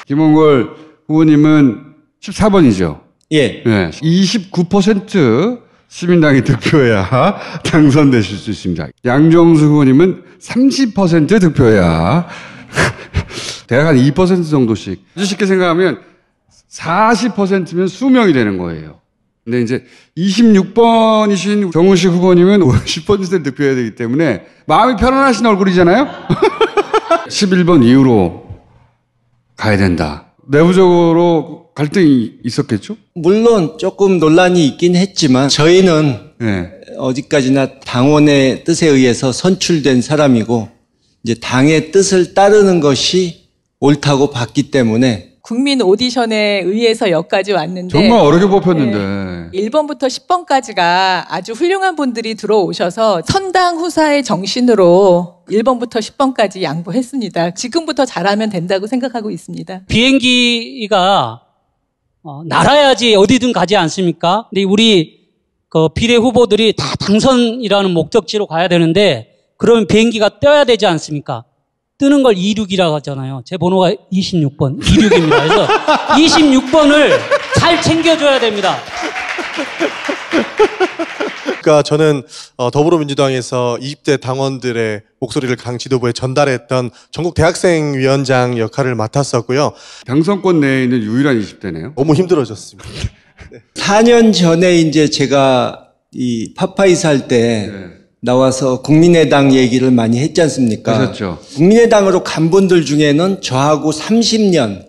김홍걸 후보님은 14번이죠? 예. 네. 29% 시민당이 득표해야 당선되실 수 있습니다. 양정수 후보님은 30% 득표해야 대략 한 2% 정도씩. 아주 쉽게 생각하면 40%면 수명이 되는 거예요. 근데 이제 26번이신 정우식 후보님은 50% 득표해야 되기 때문에 마음이 편안하신 얼굴이잖아요? 11번 이후로 가야 된다. 내부적으로 갈등이 있었겠죠? 물론 조금 논란이 있긴 했지만 저희는 어디까지나 당원의 뜻에 의해서 선출된 사람이고 이제 당의 뜻을 따르는 것이 옳다고 봤기 때문에 국민 오디션에 의해서 여기까지 왔는데 정말 어렵게 뽑혔는데 1번부터 10번까지가 아주 훌륭한 분들이 들어오셔서 선당 후사의 정신으로 1번부터 10번까지 양보했습니다. 지금부터 잘하면 된다고 생각하고 있습니다. 비행기가 날아야지 어디든 가지 않습니까? 근데 우리 그 비례 후보들이 다 당선이라는 목적지로 가야 되는데 그러면 비행기가 떠야 되지 않습니까? 뜨는 걸 26이라고 하잖아요. 제 번호가 26번, 26입니다. 그래서 26번을 잘 챙겨줘야 됩니다. 그러니까 저는 더불어민주당에서 20대 당원들의 목소리를 강 지도부에 전달했던 전국 대학생위원장 역할을 맡았었고요. 당선권 내에 있는 유일한 20대네요. 너무 힘들어졌습니다. 4년 전에 이제 제가 이 파파이스 할 때 나와서 국민의당 얘기를 많이 했지 않습니까? 그렇죠. 국민의당으로 간 분들 중에는 저하고 30년,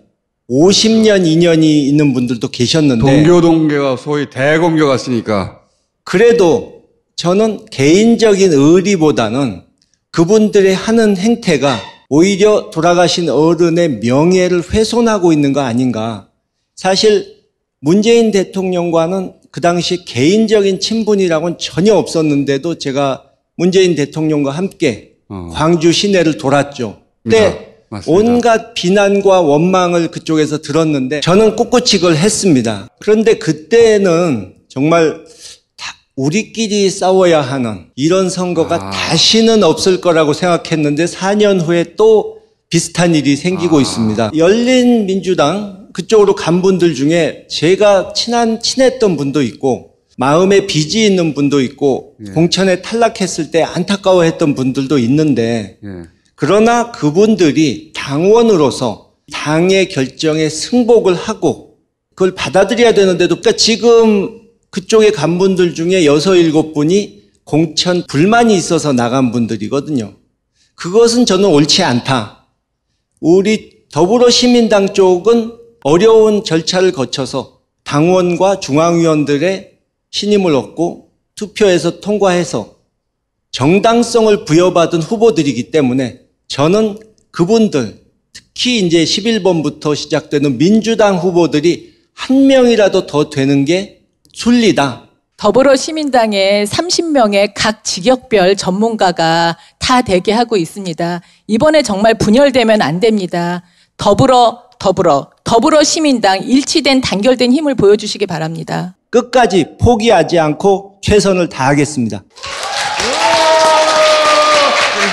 50년 인연이 있는 분들도 계셨는데 동교가 소위 대공교 갔으니까 그래도 저는 개인적인 의리보다는 그분들의 하는 행태가 오히려 돌아가신 어른의 명예를 훼손하고 있는 거 아닌가. 사실 문재인 대통령과는 그 당시 개인적인 친분이라고는 전혀 없었는데도 제가 문재인 대통령과 함께 광주 시내를 돌았죠. 그때 온갖 비난과 원망을 그쪽에서 들었는데 저는 꿋꿋이 그걸 했습니다. 그런데 그때는 정말 우리끼리 싸워야 하는 이런 선거가 다시는 없을 거라고 생각했는데 4년 후에 또 비슷한 일이 생기고 있습니다. 열린민주당 그쪽으로 간 분들 중에 제가 친했던 분도 있고 마음에 빚이 있는 분도 있고 공천에 탈락했을 때 안타까워했던 분들도 있는데 그러나 그분들이 당원으로서 당의 결정에 승복을 하고 그걸 받아들여야 되는데도 그러니까 지금 그쪽에 간 분들 중에 6, 7분이 공천 불만이 있어서 나간 분들이거든요. 그것은 저는 옳지 않다. 우리 더불어시민당 쪽은 어려운 절차를 거쳐서 당원과 중앙위원들의 신임을 얻고 투표해서 통과해서 정당성을 부여받은 후보들이기 때문에 저는 그분들 특히 이제 11번부터 시작되는 민주당 후보들이 한 명이라도 더 되는 게 순리다. 더불어시민당에 30명의 각 직역별 전문가가 다 대기 하고 있습니다. 이번에 정말 분열되면 안 됩니다. 더불어시민당 일치된 단결된 힘을 보여주시기 바랍니다. 끝까지 포기하지 않고 최선을 다하겠습니다.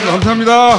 감사합니다.